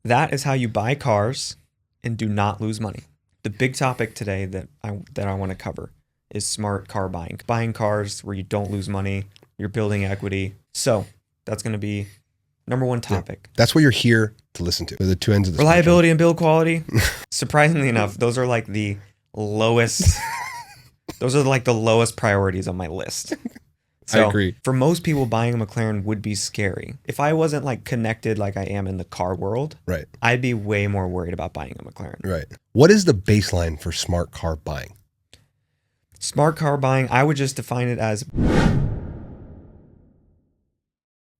That is how you buy cars and do not lose money. The big topic today that I want to cover is smart car buying. Buying cars where you don't lose money, you're building equity. So that's going to be number one topic. Yeah, that's what you're here to listen to. They're the two ends of the Reliability and build quality. Surprisingly enough, those are like the lowest. Those are like the lowest priorities on my list. So, I agree. For most people, buying a McLaren would be scary. If I wasn't like connected like I am in the car world, Right. I'd be way more worried about buying a McLaren. Right. What is the baseline for smart car buying? Smart car buying, I would just define it as...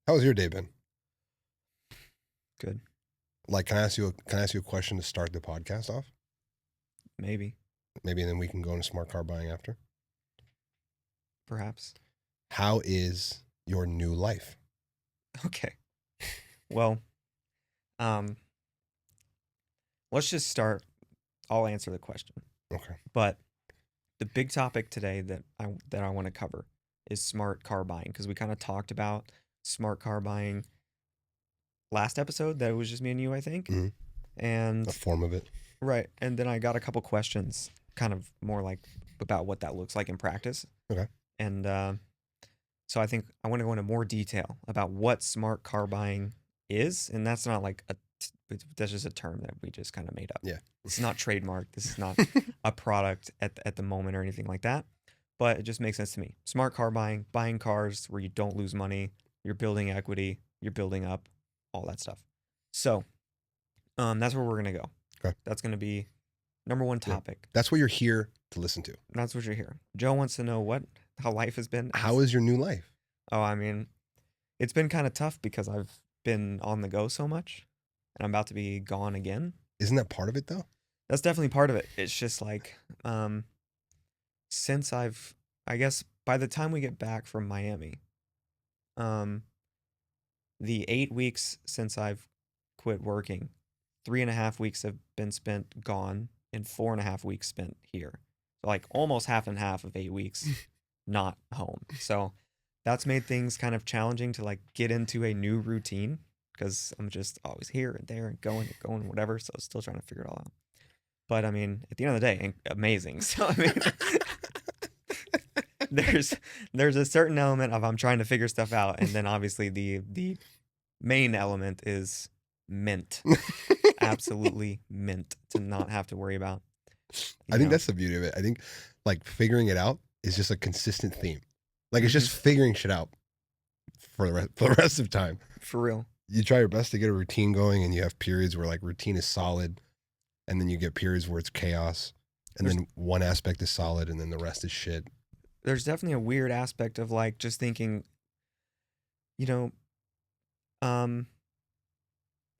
How has your day been? Good. Like, can I ask you a question to start the podcast off? Maybe. Maybe, and then we can go into smart car buying after. Perhaps. How is your new life? Okay. Well, let's just start. I'll answer the question. Okay. But the big topic today that I want to cover is smart car buying, because we kind of talked about smart car buying last episode. That was just me and you, I think. Mm-hmm. And a form of it. Right. And then I got a couple questions, kind of more like about what that looks like in practice. Okay. And so I think I want to go into more detail about what smart car buying is. And that's not like that's just a term that we just kind of made up. Yeah. It's not trademarked. This is not a product at the moment or anything like that. But it just makes sense to me. Smart car buying cars where you don't lose money, you're building equity, you're building up, all that stuff. So that's where we're going to go. Okay. That's going to be number one topic. Yeah. That's what you're here to listen to. That's what you're here. Joe wants to know how life has been. How is your new life? Oh, I mean, it's been kind of tough because I've been on the go so much and I'm about to be gone again. Isn't that part of it though? That's definitely part of it. It's just like, since I guess by the time we get back from Miami, the 8 weeks since I've quit working, 3.5 weeks have been spent gone and 4.5 weeks spent here. So like almost half and half of 8 weeks not home. So that's made things kind of challenging to like get into a new routine because I'm just always here and there and going, whatever. So still trying to figure it all out. But I mean, at the end of the day, amazing. So I mean, there's a certain element of I'm trying to figure stuff out, and then obviously the main element is mint, absolutely mint to not have to worry about. I think that's the beauty of it. I think like figuring it out is just a consistent theme. Like it's just figuring shit out for the rest of time. For real. You try your best to get a routine going, and you have periods where like routine is solid, and then you get periods where it's chaos, and then one aspect is solid, and then the rest is shit. There's definitely a weird aspect of like just thinking, you know,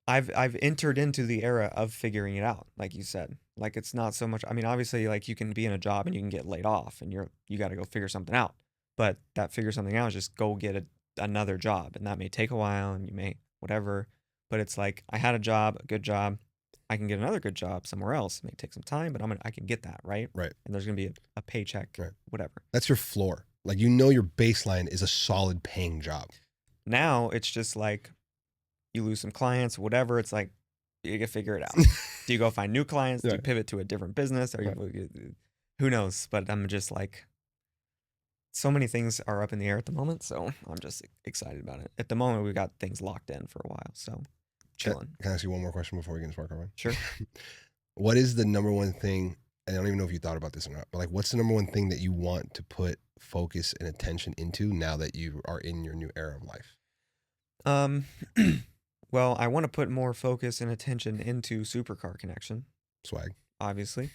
I've entered into the era of figuring it out, like you said. Like it's not so much. I mean, obviously, like you can be in a job and you can get laid off, and you got to go figure something out. But that figure something out is just go get another job, and that may take a while, and you may whatever. But it's like I had a good job. I can get another good job somewhere else. It may take some time, but I can get that, right? Right. And there's gonna be a paycheck, right. Whatever. That's your floor. Like your baseline is a solid paying job. Now it's just like you lose some clients, whatever. It's like you can figure it out. Do you go find new clients? Do you pivot to a different business? Or who knows? But I'm just like, so many things are up in the air at the moment, so I'm just excited about it. At the moment, we've got things locked in for a while, so chilling. Can I ask you one more question before we get into smart car buying? Sure. What is the number one thing, and I don't even know if you thought about this or not, but like what's the number one thing that you want to put focus and attention into now that you are in your new era of life? Well, I want to put more focus and attention into Supercar connection. Swag. Obviously.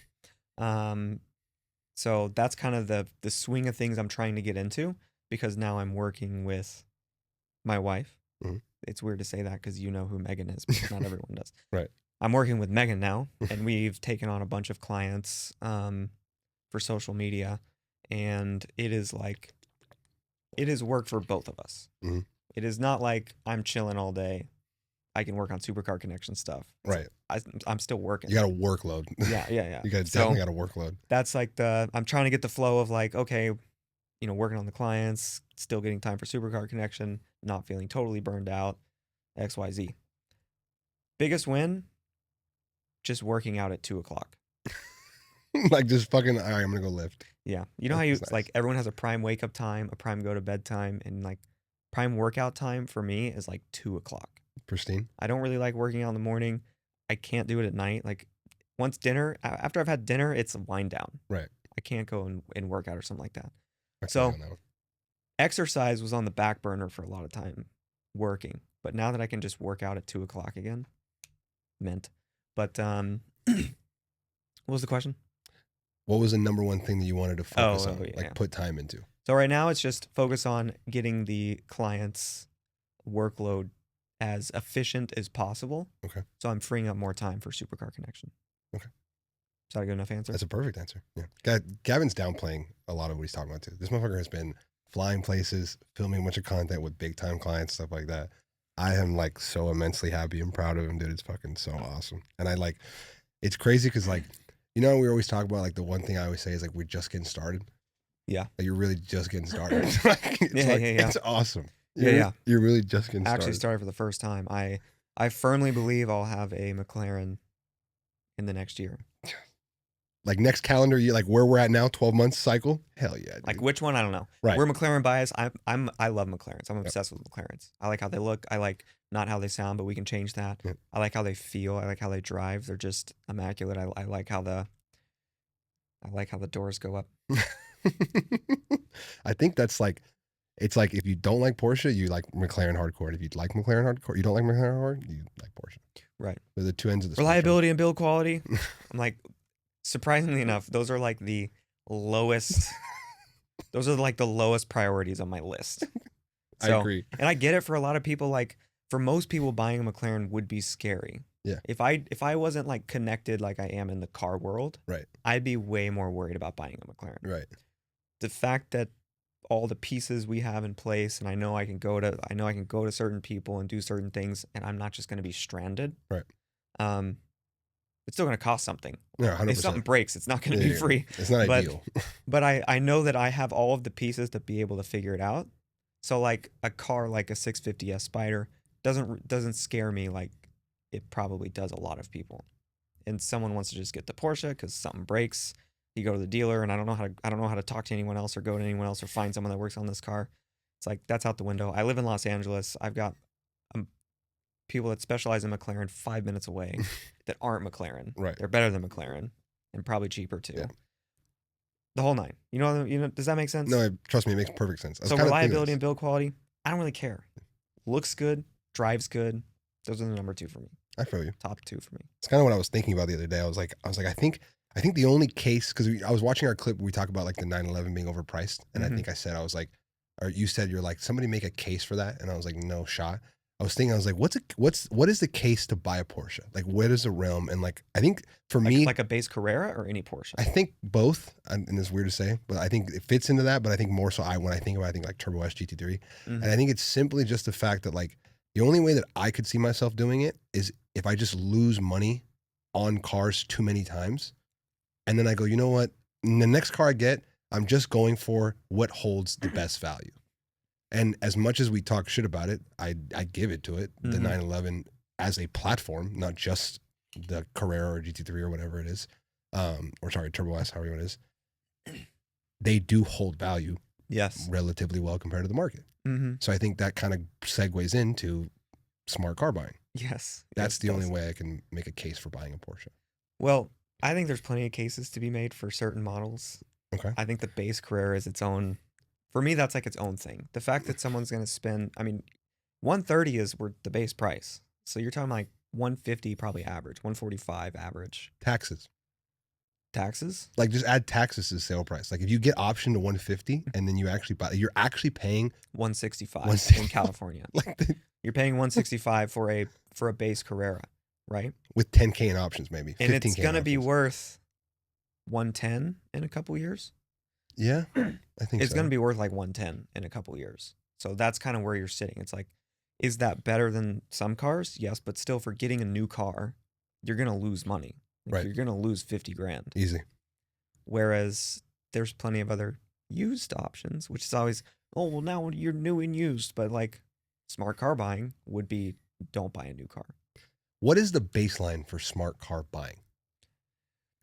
So that's kind of the swing of things I'm trying to get into, because now I'm working with my wife. Mm-hmm. It's weird to say that because you know who Megan is, but not everyone does. Right. I'm working with Megan now, and we've taken on a bunch of clients for social media, and it is work for both of us. Mm-hmm. It is not like I'm chilling all day. I can work on Supercar connection stuff. Right. I'm still working. You got a workload. Yeah. You definitely got a workload. That's like I'm trying to get the flow of like, okay, working on the clients, still getting time for Supercar connection, not feeling totally burned out, XYZ. Biggest win, just working out at 2:00. Like just fucking. All right, I'm gonna go lift. Yeah, you know how That's you nice. like everyone has a prime wake up time, a prime go to bed time, and like prime workout time for me is like 2:00. Pristine. I don't really like working out in the morning. I can't do it at night. Like once dinner, after I've had dinner, it's a wind down. Right. I can't go and work out or something like that. I feel So you on that one. exercise was on the back burner for a lot of time working, but now that I can just work out at 2:00 again, mint. But what was the question? What was the number one thing that you wanted to focus on, yeah. put time into? So right now it's just focus on getting the client's workload as efficient as possible. Okay. So I'm freeing up more time for Supercar Connection. Okay. Is that a good enough answer? That's a perfect answer. Yeah. Gavin's downplaying a lot of what he's talking about too. This motherfucker has been flying places, filming a bunch of content with big time clients, stuff like that. I am like so immensely happy and proud of him, dude. It's fucking so awesome. And I like, it's crazy because like, you know, we always talk about like the one thing I always say is like, we're just getting started. Yeah. Like you're really just getting started. It's awesome. You're really just getting started. Actually started for the first time. I firmly believe I'll have a McLaren in the next year. Like next calendar year, like where we're at now, 12 months cycle. Hell yeah, dude. Like which one? I don't know. Right. We're McLaren biased. I love McLarens. I'm obsessed with McLarens. I like how they look. I like not how they sound, but we can change that. Yep. I like how they feel. I like how they drive. They're just immaculate. I like how the doors go up. I think that's like, it's like if you don't like Porsche, you like McLaren hardcore. If you like McLaren hardcore, you don't like McLaren hardcore, you like Porsche. Right. They're the two ends of the reliability and build quality. I'm like, surprisingly enough, those are like the lowest. Those are like the lowest priorities on my list. So, I agree. And I get it for a lot of people. Like for most people, buying a McLaren would be scary. Yeah. If I wasn't like connected like I am in the car world, right, I'd be way more worried about buying a McLaren. Right. The fact that all the pieces we have in place, and I know I can go to certain people and do certain things, and I'm not just going to be stranded. Right. It's still going to cost something. Yeah, 100%. If something breaks, it's not going to be free. It's not ideal. But I know that I have all of the pieces to be able to figure it out. So like a car like a 650S Spider doesn't scare me like it probably does a lot of people. And someone wants to just get the Porsche because something breaks. You go to the dealer, and I don't know how to talk to anyone else or go to anyone else or find someone that works on this car. It's like that's out the window. I live in Los Angeles. I've got people that specialize in McLaren 5 minutes away that aren't McLaren. Right. They're better than McLaren and probably cheaper too. Yeah. The whole nine. You know. Does that make sense? No, trust me, it makes perfect sense. So reliability and build quality, I don't really care. Looks good, drives good. Those are the number two for me. I feel you. Top two for me. It's kind of what I was thinking about the other day. I was like, I think the only case, because I was watching our clip where we talk about like the 911 being overpriced, and I think I said, I was like, or you said you're like, somebody make a case for that, and I was like, no shot. I was like, what is the case to buy a Porsche? Like, where is the realm? And like, I think for me, like a base Carrera or any Porsche. I think both, and it's weird to say, but I think it fits into that. But I think more so, when I think like Turbo S GT3, and I think it's simply just the fact that like the only way that I could see myself doing it is if I just lose money on cars too many times, and then I go, you know what? In the next car I get, I'm just going for what holds the best value. And as much as we talk shit about it, I give it to it, the 911 as a platform, not just the Carrera or GT3 or whatever it is, or sorry, Turbo S, however it is. They do hold value, yes, relatively well compared to the market. So I think that kind of segues into smart car buying. Yes, that's the only way I can make a case for buying a Porsche. Well, I think there's plenty of cases to be made for certain models. Okay, I think the base Carrera is its own. For me, that's like its own thing. The fact that someone's going to spend, I mean, 130 is the base price. So you're talking like 150 probably average, 145 average. Taxes. Like just add taxes to the sale price. Like if you get option to 150 and then you actually buy, you're actually paying 165 in California. You're paying 165 for a base Carrera, right? With 10K in options, maybe. And it's going to be worth 110 in a couple years. Yeah, I think it's going to be worth like 110 in a couple years. So that's kind of where you're sitting. It's like, is that better than some cars? Yes, but still, for getting a new car, you're going to lose money. Like, right. You're going to lose 50 grand. Easy. Whereas there's plenty of other used options, which is always, oh, well, now you're new and used. But like smart car buying would be, don't buy a new car. What is the baseline for smart car buying?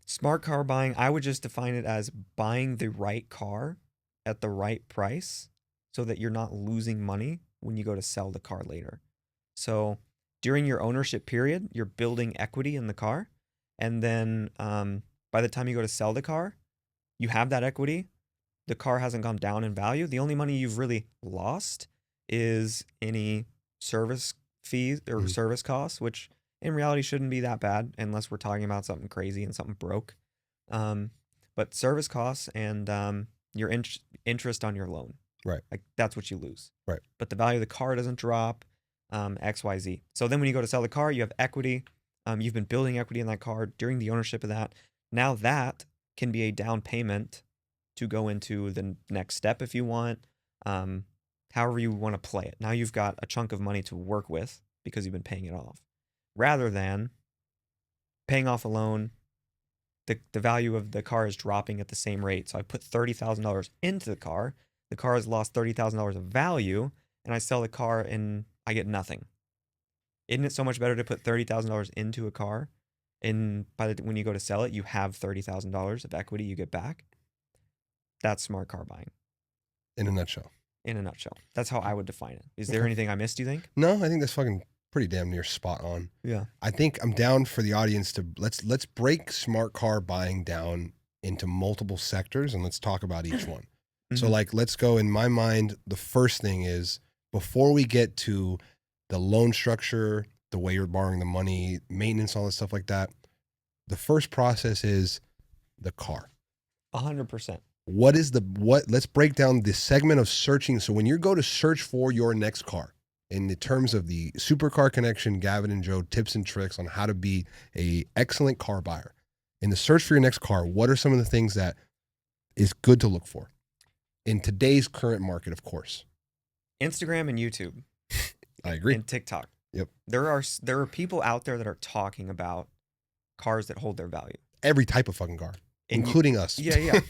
Smart car buying, I would just define it as buying the right car at the right price so that you're not losing money when you go to sell the car later. So during your ownership period, you're building equity in the car. And then by the time you go to sell the car, you have that equity. The car hasn't gone down in value. The only money you've really lost is any service fees or service costs, which in reality shouldn't be that bad unless we're talking about something crazy and something broke. But service costs and your interest on your loan. Right. Like that's what you lose. Right. But the value of the car doesn't drop, X, Y, Z. So then when you go to sell the car, you have equity. You've been building equity in that car during the ownership of that. Now that can be a down payment to go into the next step if you want, however you want to play it. Now you've got a chunk of money to work with because you've been paying it off. Rather than paying off a loan, the value of the car is dropping at the same rate. So I put $30,000 into the car has lost $30,000 of value, and I sell the car and I get nothing. Isn't it so much better to put $30,000 into a car, and when you go to sell it, you have $30,000 of equity you get back? That's smart car buying. In a nutshell. In a nutshell. That's how I would define it. Is there anything I missed, do you think? No, I think that's fucking pretty damn near spot on. Yeah. I think I'm down for the audience to let's break smart car buying down into multiple sectors and let's talk about each one. So like let's go, in my mind, the first thing is, before we get to the loan structure, the way you're borrowing the money, maintenance, all this stuff like that, the first process is the car. 100%. Let's break down the segment of searching. So when you go to search for your next car, in the terms of the Supercar Connection, Gavin and Joe tips and tricks on how to be a excellent car buyer. In the search for your next car, what are some of the things that is good to look for in today's current market, of course? Instagram and YouTube. I agree. And TikTok. Yep. There are people out there that are talking about cars that hold their value. Every type of fucking car, including us. Yeah.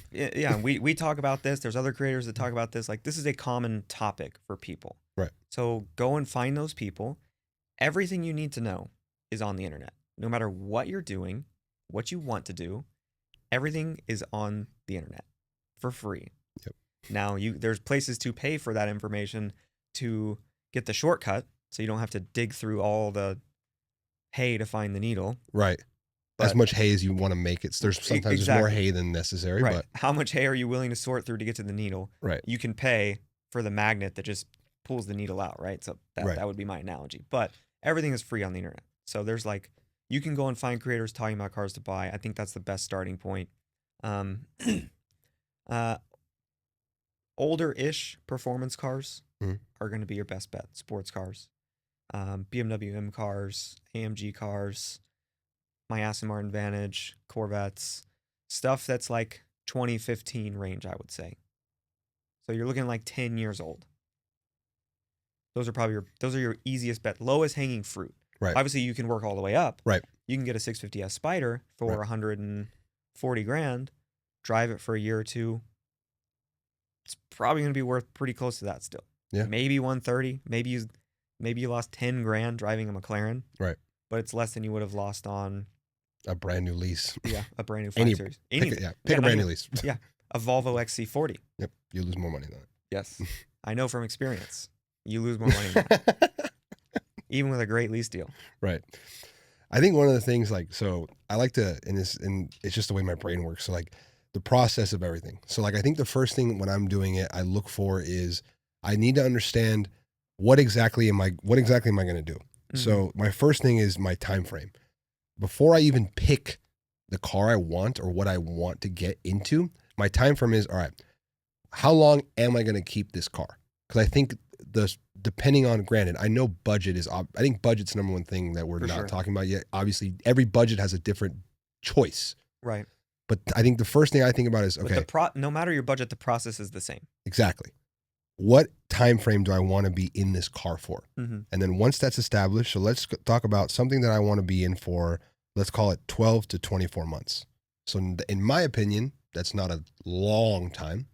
We talk about this. There's other creators that talk about this. Like, this is a common topic for people. Right. So go and find those people. Everything you need to know is on the internet. No matter what you're doing, what you want to do, everything is on the internet for free. Yep. Now there's places to pay for that information to get the shortcut, so you don't have to dig through all the hay to find the needle. Right. As much hay as you want to make it. There's sometimes there's more hay than necessary. Right. But how much hay are you willing to sort through to get to the needle? Right. You can pay for the magnet that just pulls the needle out, right? So that would be my analogy. But everything is free on the internet. So there's you can go and find creators talking about cars to buy. I think that's the best starting point. Older-ish performance cars are going to be your best bet. Sports cars, BMW M cars, AMG cars, my Aston Martin Vantage, Corvettes, stuff that's like 2015 range, I would say. So you're looking like 10 years old. Those are your easiest bet, lowest hanging fruit. Right. Obviously, you can work all the way up. Right. You can get a 650S Spider for $140,000, drive it for a year or two. It's probably going to be worth pretty close to that still. Yeah. Maybe 130. Maybe you lost $10,000 driving a McLaren. Right. But it's less than you would have lost on a brand new lease. Yeah, a brand new 5 Series. Pick a brand new lease. Yeah, a Volvo XC40. Yep, you lose more money than that. Yes, I know from experience. You lose more money than that. Even with a great lease deal. Right. I think one of the things, so I like to, and it's just the way my brain works. So the process of everything. So I think the first thing when I'm doing it, I look for is I need to understand what exactly am I going to do? Mm-hmm. So my first thing is my time frame. Before I even pick the car I want or what I want to get into, my time frame is, all right, how long am I going to keep this car? Because I think depending on, granted, I know budget is, I think budget's the number one thing that we're not talking about yet. Obviously, every budget has a different choice. Right. But I think the first thing I think about is, okay. No matter your budget, the process is the same. Exactly. What time frame do I want to be in this car for? Mm-hmm. And then once that's established, so let's talk about something that I want to be in for, let's call it 12 to 24 months. So in my opinion, that's not a long time.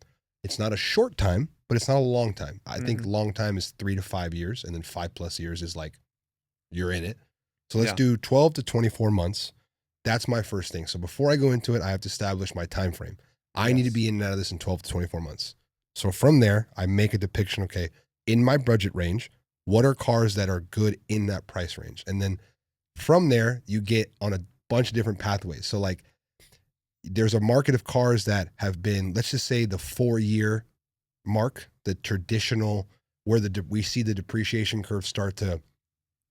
It's not a short time, but it's not a long time. I think long time is 3 to 5 years, and then 5+ years is you're in it. So let's do 12 to 24 months. That's my first thing. So before I go into it, I have to establish my time frame. I need to be in and out of this in 12 to 24 months. So from there, I make a depiction, okay, in my budget range, what are cars that are good in that price range? And then from there, you get on a bunch of different pathways. So like there's a market of cars that have been, let's just say the 4-year mark, the traditional, where we see the depreciation curve start to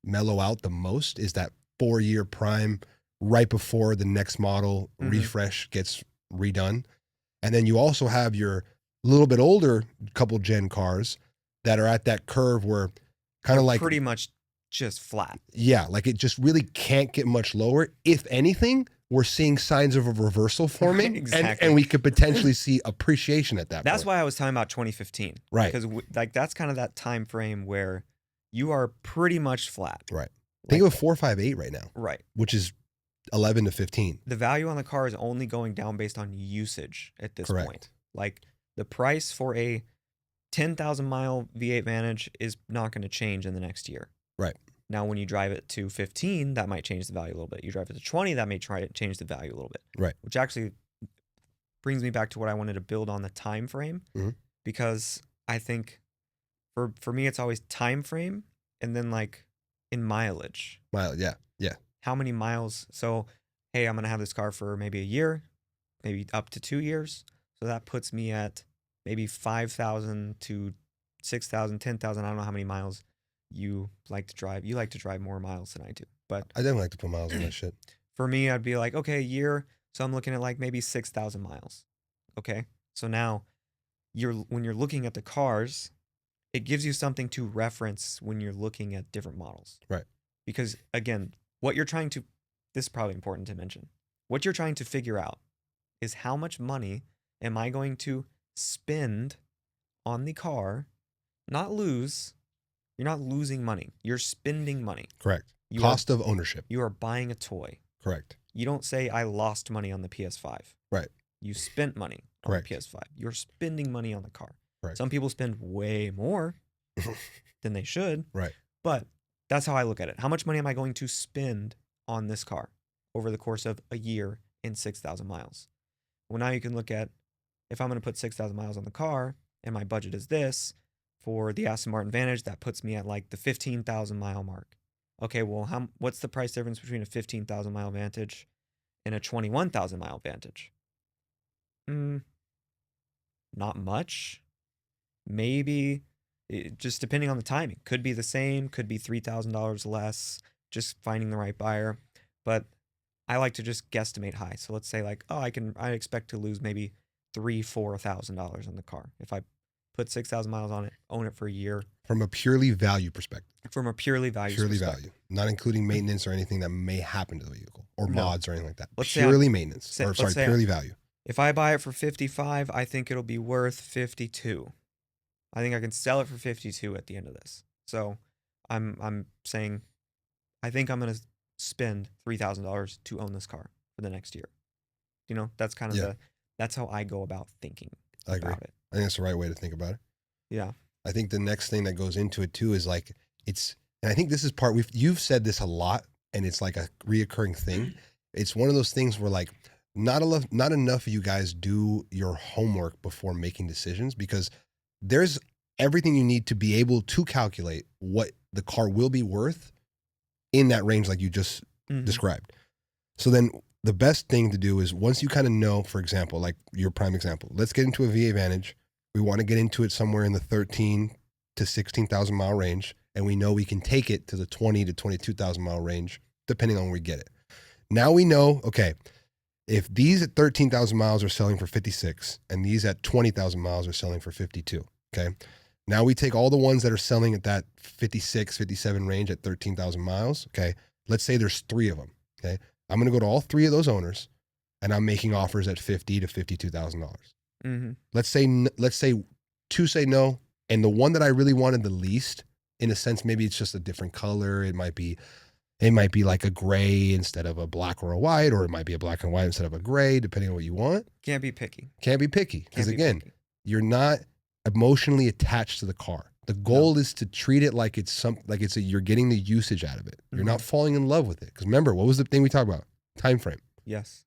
mellow out the most is that 4-year prime right before the next model refresh gets redone. And then you also have your little bit older couple gen cars that are at that curve where kind of like pretty much just flat. Yeah. Like it just really can't get much lower. If anything, we're seeing signs of a reversal forming. Exactly. and we could potentially see appreciation at that That's point. why I was talking about 2015. Right. Because like that's kind of that time frame where you are pretty much flat. Right. Think of a 458 right now. Right. Which is 11 to 15. The value on the car is only going down based on usage at this point. Like the price for a 10,000 mile V8 Vantage is not going to change in the next year. Right. Now, when you drive it to 15, that might change the value a little bit. You drive it to 20, that may change the value a little bit. Right. Which actually brings me back to what I wanted to build on the time frame, because I think for me it's always time frame and then like in mileage. Yeah. How many miles? So, hey, I'm gonna have this car for maybe a year, maybe up to 2 years. So that puts me at maybe 5,000 to 6,000, 10,000. I don't know how many miles you like to drive. You like to drive more miles than I do, but I definitely like to put miles on that shit. For me, I'd be like, okay, a year. So I'm looking at like maybe 6,000 miles. Okay. So now when you're looking at the cars, it gives you something to reference when you're looking at different models. Right. Because again, this is probably important to mention. What you're trying to figure out is how much money am I going to spend on the car, not lose. You're not losing money. You're spending money. Correct. Cost of ownership. You are buying a toy. Correct. You don't say, I lost money on the PS5. Right. You spent money on the PS5. You're spending money on the car. Right. Some people spend way more than they should. Right. But that's how I look at it. How much money am I going to spend on this car over the course of a year in 6,000 miles? Well, now you can look at, if I'm going to put 6,000 miles on the car and my budget is this, for the Aston Martin Vantage, that puts me at like the 15,000 mile mark. Okay, well, what's the price difference between a 15,000 mile Vantage and a 21,000 mile Vantage? Not much. Maybe, just depending on the timing. Could be the same, could be $3,000 less, just finding the right buyer. But I like to just guesstimate high. So let's say like, I expect to lose maybe $3,000-$4,000 on the car if I put 6,000 miles on it, own it for a year. From a purely value perspective. From a purely value perspective. Value. Not including maintenance or anything that may happen to the vehicle or mods or anything like that. Let's purely maintenance. Purely value. If I buy it for 55, I think it'll be worth 52. I think I can sell it for 52 at the end of this. So I'm saying I think I'm going to spend $3,000 to own this car for the next year. You know, that's kind of that's how I go about thinking about it. I think that's the right way to think about it. Yeah. I think the next thing that goes into it too is like and I think this is you've said this a lot and it's like a reoccurring thing. It's one of those things where like not enough of you guys do your homework before making decisions, because there's everything you need to be able to calculate what the car will be worth in that range like you just described. So then the best thing to do is, once you kind of know, for example, like your prime example, let's get into a V8 Vantage. We want to get into it somewhere in the 13 to 16,000 mile range. And we know we can take it to the 20 to 22,000 mile range, depending on where we get it. Now we know, okay, if these at 13,000 miles are selling for 56 and these at 20,000 miles are selling for 52, okay? Now we take all the ones that are selling at that 56, 57 range at 13,000 miles, okay? Let's say there's 3 of them, okay? I'm going to go to all 3 of those owners and I'm making offers at $50,000 to $52,000. Let's say 2 say no, and the one that I really wanted the least, in a sense, maybe it's just a different color. It might be like a gray instead of a black or a white, or it might be a black and white instead of a gray, depending on what you want. Can't be picky. Because again, you're not emotionally attached to the car. The goal is to treat it like it's you're getting the usage out of it. You're not falling in love with it. Because remember, what was the thing we talked about? Time frame. Yes.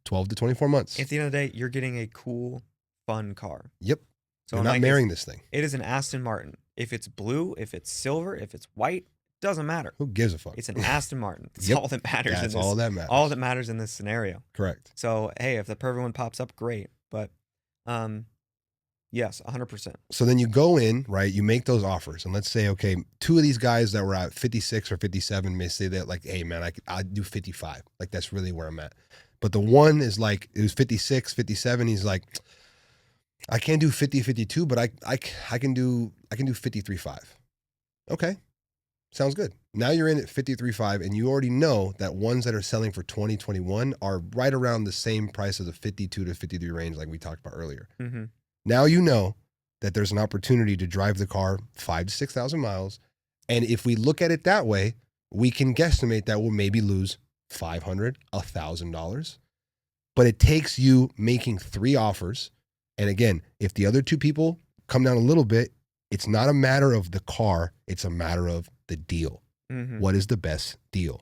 12 to 24 months. At the end of the day, you're getting a cool, fun car. Yep. So you're not marrying this thing. It is an Aston Martin. If it's blue, if it's silver, if it's white, doesn't matter. Who gives a fuck? It's an Aston Martin. That's Yep. all that matters. That's all that matters. All that matters in this scenario. Correct. So, hey, if the perfect one pops up, great. But, yes, 100%. So then you go in, right? You make those offers. And let's say, okay, two of these guys that were at 56 or 57 may say that, like, hey, man, I'd do 55. Like, that's really where I'm at. But the one is like, it was 56, 57. He's like, I can't do 50, 52, but I can do 53.5. Okay. Sounds good. Now you're in at 53.5, and you already know that ones that are selling for 2021 are right around the same price as the 52 to 53 range, like we talked about earlier. Mm-hmm. Now you know that there's an opportunity to drive the car 5,000 to 6,000 miles. And if we look at it that way, we can guesstimate that we'll maybe lose $500, $1,000. But it takes you making 3 offers. And again, if the other 2 people come down a little bit, it's not a matter of the car. It's a matter of the deal. Mm-hmm. What is the best deal?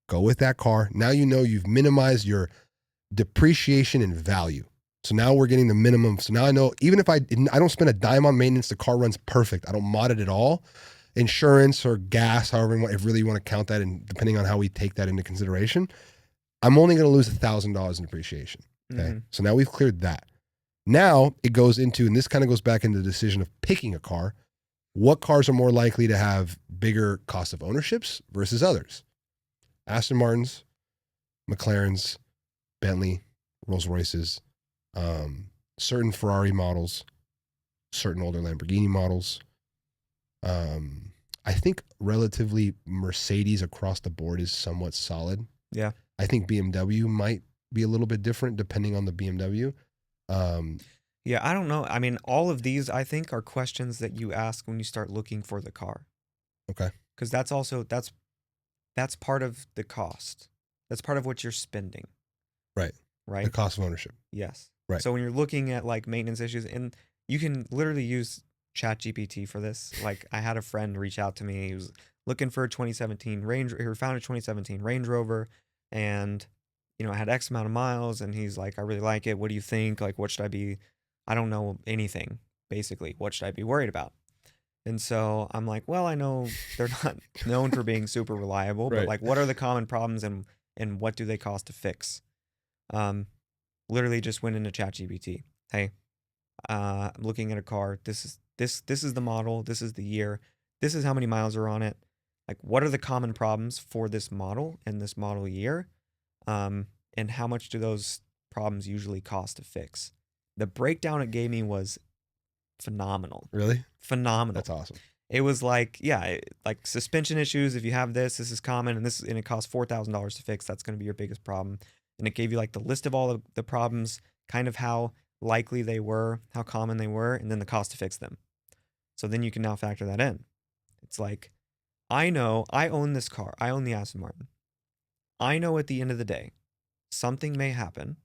Go with that car. Now you know you've minimized your depreciation and value. So now we're getting the minimum. So now I know even if I don't spend a dime on maintenance, the car runs perfect. I don't mod it at all. Insurance or gas, however if really you want to count that, and depending on how we take that into consideration, I'm only going to lose $1,000 in depreciation. Okay. Mm-hmm. So now we've cleared that. Now it goes into, and this kind of goes back into the decision of picking a car. What cars are more likely to have bigger cost of ownerships versus others? Aston Martins, McLarens, Bentley, Rolls Royces, certain Ferrari models, certain older Lamborghini models. I think relatively Mercedes across the board is somewhat solid. Yeah. I think BMW might be a little bit different depending on the BMW. Yeah, I don't know. I mean, all of these, I think, are questions that you ask when you start looking for the car. Okay. Because that's also, that's part of the cost. That's part of what you're spending. Right. Right. The cost of ownership. Yes. Right. So when you're looking at like maintenance issues, and you can literally use ChatGPT for this. Like I had a friend reach out to me. He was looking for a 2017 Range, he found a 2017 Range Rover, and you know, I had X amount of miles, and he's like, I really like it. What do you think? Like, what should I be? I don't know anything, basically. What should I be worried about? And so I'm like, well, I know they're not known for being super reliable, Right. but like, what are the common problems, and what do they cost to fix? Literally just went into ChatGPT. Hey, I'm looking at a car. This is the model. This is the year. This is how many miles are on it. Like, what are the common problems for this model and this model year? And how much do those problems usually cost to fix? The breakdown it gave me was phenomenal. Really? Phenomenal. That's awesome. It was like, yeah, like suspension issues. If you have this is common, and it costs $4,000 to fix. That's going to be your biggest problem. And it gave you like the list of all of the problems, kind of how likely they were, how common they were, and then the cost to fix them. So then you can now factor that in. It's like, I know I own this car. I own the Aston Martin. I know at the end of the day, something may happen,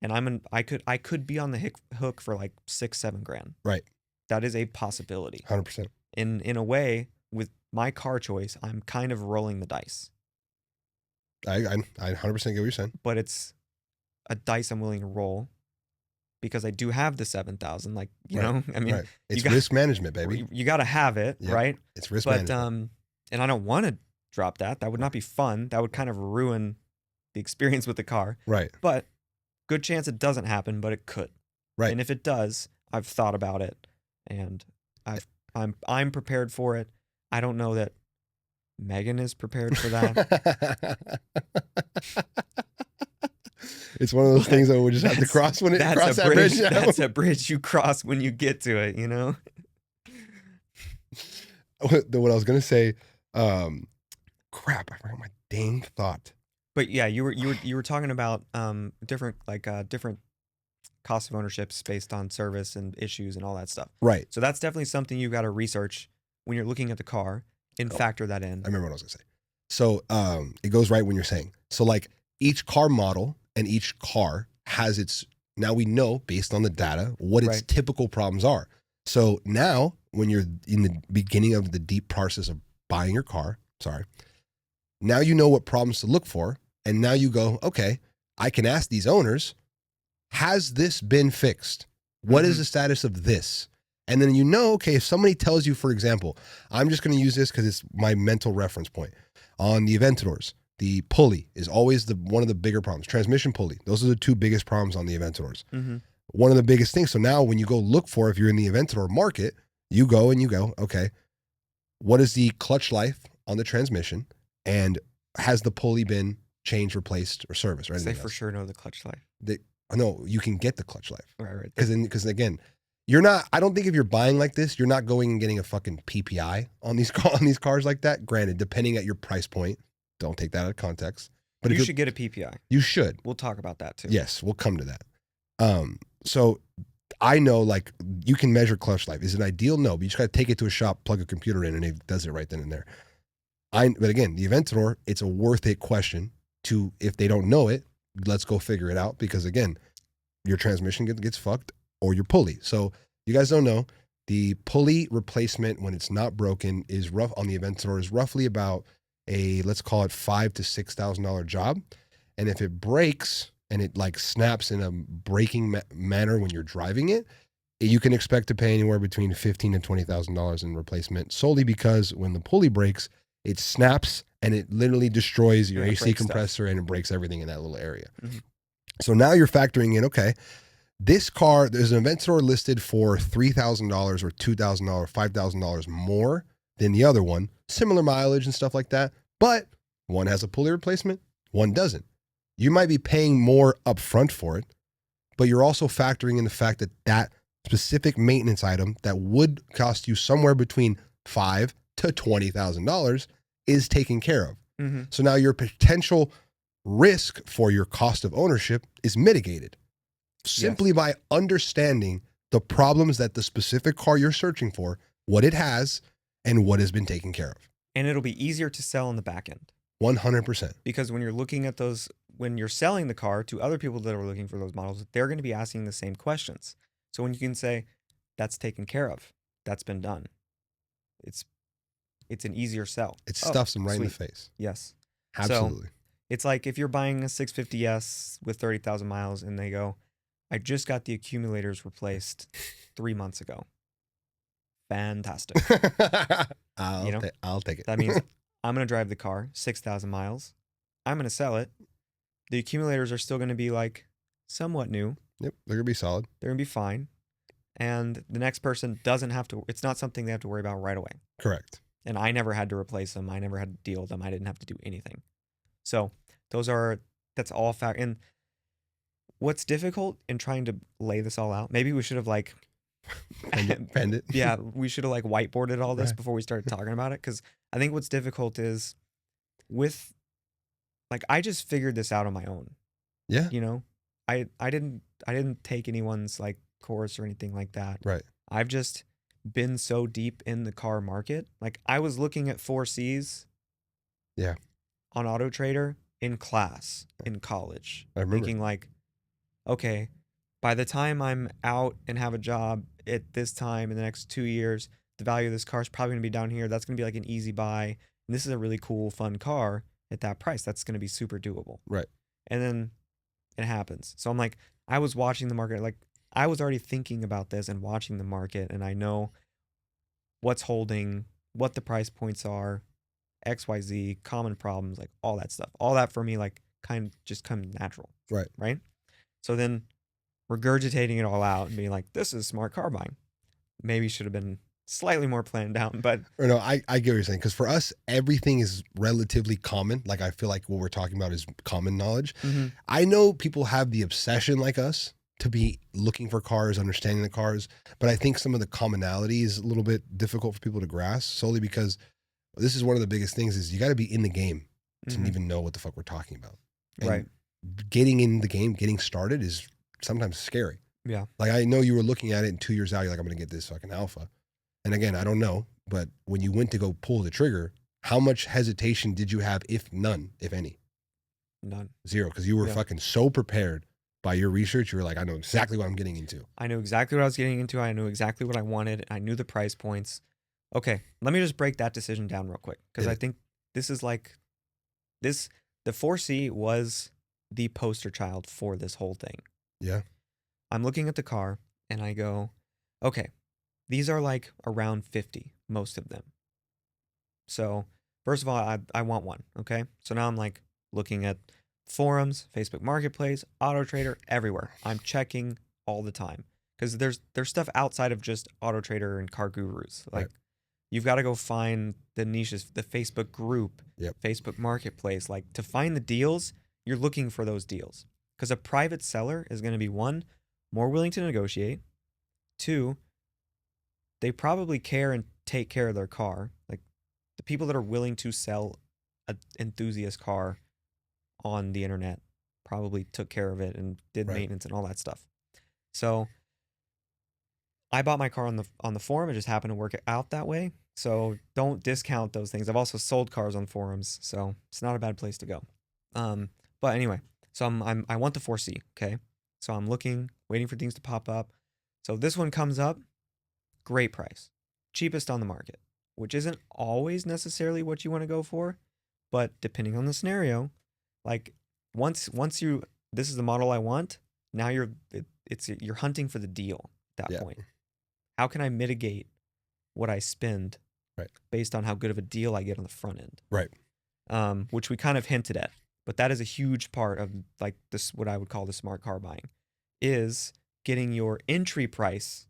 and I could be on the hook for like $6-7 grand. Right. That is a possibility. 100%. In a way, with my car choice, I'm kind of rolling the dice. I 100% get what you're saying. But it's a dice I'm willing to roll because I do have the 7,000. Like, you know, I mean, right. It's risk management, baby. You got to have it, yep. right? It's risk management. And I don't want to drop that. That would not be fun. That would kind of ruin the experience with the car. Right. But good chance it doesn't happen, but it could. Right. And if it does, I've thought about it, and I'm prepared for it. I don't know that Megan is prepared for that. It's one of those things that we just have to cross when it cross that bridge. That's a bridge you cross when you get to it, you know? What I was going to say, crap, I forgot my dang thought. But yeah, you were talking about different cost of ownerships based on service and issues and all that stuff. Right. So that's definitely something you've got to research when you're looking at the car and factor that in. I remember what I was going to say. So it goes right when you're saying. So like each car model and each car has its, now we know based on the data what its typical problems are. So now when you're in the beginning of the deep process of buying your car. Now you know what problems to look for. And now you go, okay, I can ask these owners, has this been fixed? What is the status of this? And then okay, if somebody tells you, for example, I'm just going to use this because it's my mental reference point. On the Aventadors, the pulley is always one of the bigger problems. Transmission pulley. Those are the two biggest problems on the Aventadors. One of the biggest things. So now when you go look for, if you're in the Aventador market, you go, okay, what is the clutch life on the transmission? And has the pulley been changed, replaced, or serviced? Right? They for sure know the clutch life. No, you can get the clutch life. Right. Because again, you're not. I don't think if you're buying like this, you're not going and getting a fucking PPI on these cars like that. Granted, depending at your price point, don't take that out of context. But you should get a PPI. You should. We'll talk about that too. Yes, we'll come to that. So I know, like, you can measure clutch life. Is it ideal? No, but you just got to take it to a shop, plug a computer in, and it does it right then and there. But again, the Aventador, it's a worth it question to, if they don't know it, let's go figure it out, because again, your transmission gets fucked or your pulley. So you guys don't know, the pulley replacement when it's not broken is rough on the Aventador is roughly about let's call it $5,000 to $6,000 job. And if it breaks and it like snaps in a braking manner when you're driving it, you can expect to pay anywhere between $15,000 to $20,000 in replacement, solely because when the pulley breaks, it snaps and it literally destroys your AC compressor and it breaks everything in that little area. So now you're factoring in, okay, this car, there's an Aventador listed for $3,000 or $2,000, $5,000 more than the other one, similar mileage and stuff like that, but one has a pulley replacement, one doesn't. You might be paying more upfront for it, but you're also factoring in the fact that that specific maintenance item that would cost you somewhere between $5,000 to $20,000 is taken care of. So now your potential risk for your cost of ownership is mitigated simply by understanding the problems that the specific car you're searching for, what it has, and what has been taken care of. And it'll be easier to sell on the back end. 100%. Because when you're looking at those, when you're selling the car to other people that are looking for those models, they're going to be asking the same questions. So when you can say, that's taken care of, that's been done, it's an easier sell. It stuffs them right in the face. Yes. Absolutely. So it's like if you're buying a 650S with 30,000 miles and they go, I just got the accumulators replaced 3 months ago. Fantastic. I'll take it. That means I'm going to drive the car 6,000 miles. I'm going to sell it. The accumulators are still going to be like somewhat new. Yep. They're going to be solid. They're going to be fine. And the next person doesn't have to, it's not something they have to worry about right away. Correct. And I never had to replace them. I never had to deal with them. I didn't have to do anything. So that's all fact. And what's difficult in trying to lay this all out, maybe we should have like penned it. Yeah, we should have like whiteboarded all this before we started talking about it. Because I think what's difficult is with, like, I just figured this out on my own. Yeah. You know, I didn't take anyone's like course or anything like that. Right. I've just been so deep in the car market. Like, I was looking at 4Cs. Yeah. On Auto Trader in class in college. I remember. Thinking like, okay, by the time I'm out and have a job at this time in the next 2 years, the value of this car is probably going to be down here. That's going to be like an easy buy. And this is a really cool, fun car at that price. That's going to be super doable. Right. And then it happens. So I'm like, I was watching the market. Like, I was already thinking about this and watching the market. And I know what's holding, what the price points are, XYZ, common problems, like all that stuff. All that for me, like, kind of just come natural. Right. Right. So then regurgitating it all out and being like, this is smart car buying. Maybe should have been slightly more planned out, but. Or no, I get what you're saying. Because for us, everything is relatively common. Like, I feel like what we're talking about is common knowledge. I know people have the obsession like us to be looking for cars, understanding the cars. But I think some of the commonality is a little bit difficult for people to grasp, solely because this is one of the biggest things is you got to be in the game to even know what the fuck we're talking about. And right. Getting in the game, getting started is sometimes scary. Yeah. Like, I know you were looking at it and 2 years out, you're like, I'm going to get this fucking Alpha. And again, I don't know, but when you went to go pull the trigger, how much hesitation did you have, if none, if any? None. Zero. Because you were fucking so prepared by your research, you were like, I know exactly what I'm getting into. I knew exactly what I was getting into. I knew exactly what I wanted. I knew the price points. Okay, let me just break that decision down real quick because I think this is like this. The 4C was the poster child for this whole thing. Yeah. I'm looking at the car and I go, okay, these are like around 50, most of them. So first of all, I want one. Okay, so now I'm like looking at forums, Facebook Marketplace, Auto Trader, everywhere. I'm checking all the time because there's stuff outside of just Auto Trader and Car Gurus. Like you've got to go find the niches, the Facebook group, Facebook Marketplace. Like to find the deals, you're looking for those deals because a private seller is going to be one, more willing to negotiate. Two, they probably care and take care of their car. Like the people that are willing to sell an enthusiast car on the internet probably took care of it and did maintenance and all that stuff. So I bought my car on the forum. It just happened to work out that way. So don't discount those things. I've also sold cars on forums, so it's not a bad place to go. But anyway, so I want the 4C. Okay, so I'm looking, waiting for things to pop up. So this one comes up, great price, cheapest on the market, which isn't always necessarily what you want to go for, but depending on the scenario, like once you this is the model I want, now you're hunting for the deal at that point. How can I mitigate what I spend based on how good of a deal I get on the front end? Right. Which we kind of hinted at, but that is a huge part of like this, what I would call the smart car buying, is getting your entry price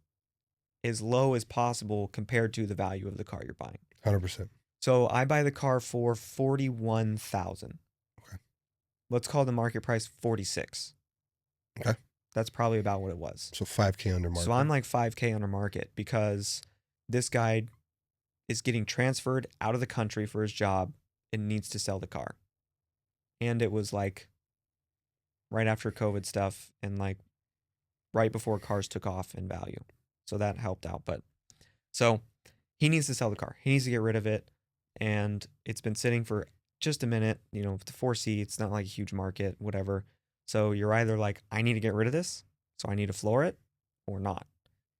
as low as possible compared to the value of the car you're buying. 100%. So I buy the car for $41,000. Okay. Let's call the market price 46. Okay. That's probably about what it was. So $5K under market. So I'm like $5K under market because this guy is getting transferred out of the country for his job and needs to sell the car. And it was like right after COVID stuff and like right before cars took off in value. So that helped out. But so he needs to sell the car. He needs to get rid of it. And it's been sitting for just a minute. You know, the 4C, it's not like a huge market, whatever. So you're either like, I need to get rid of this, so I need to floor it, or not.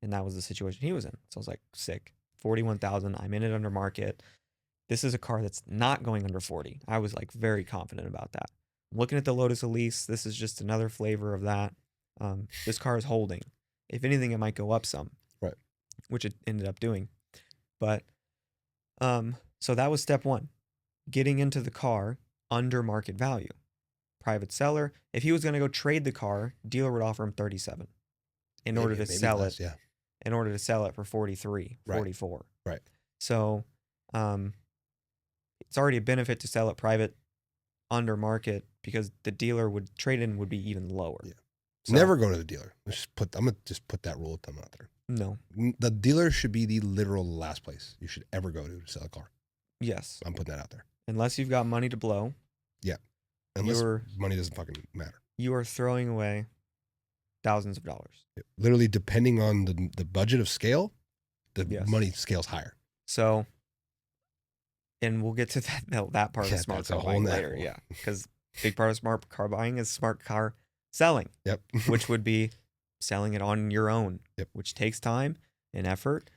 And that was the situation he was in. So I was like, sick. 41,000. I'm in it under market. This is a car that's not going under 40. I was like very confident about that. I'm looking at the Lotus Elise. This is just another flavor of that. This car is holding. If anything, it might go up some. Right. Which it ended up doing. But so that was step one. Getting into the car under market value. Private seller. If he was going to go trade the car, dealer would offer him 37 in order to sell it. Yeah. In order to sell it for 43, 44. Right. So, it's already a benefit to sell it private under market because the dealer would trade in would be even lower. Yeah. So, never go to the dealer. I'm gonna just put that rule of thumb out there. No. The dealer should be the literal last place you should ever go to sell a car. Yes. I'm putting that out there. Unless you've got money to blow. Yeah. Unless money doesn't fucking matter. You are throwing away thousands of dollars. Literally, depending on the budget of scale, the money scales higher. So, and we'll get to that part of smart car buying later. Yeah, because big part of smart car buying is smart car selling. Yep. Which would be selling it on your own. Yep. Which takes time and effort,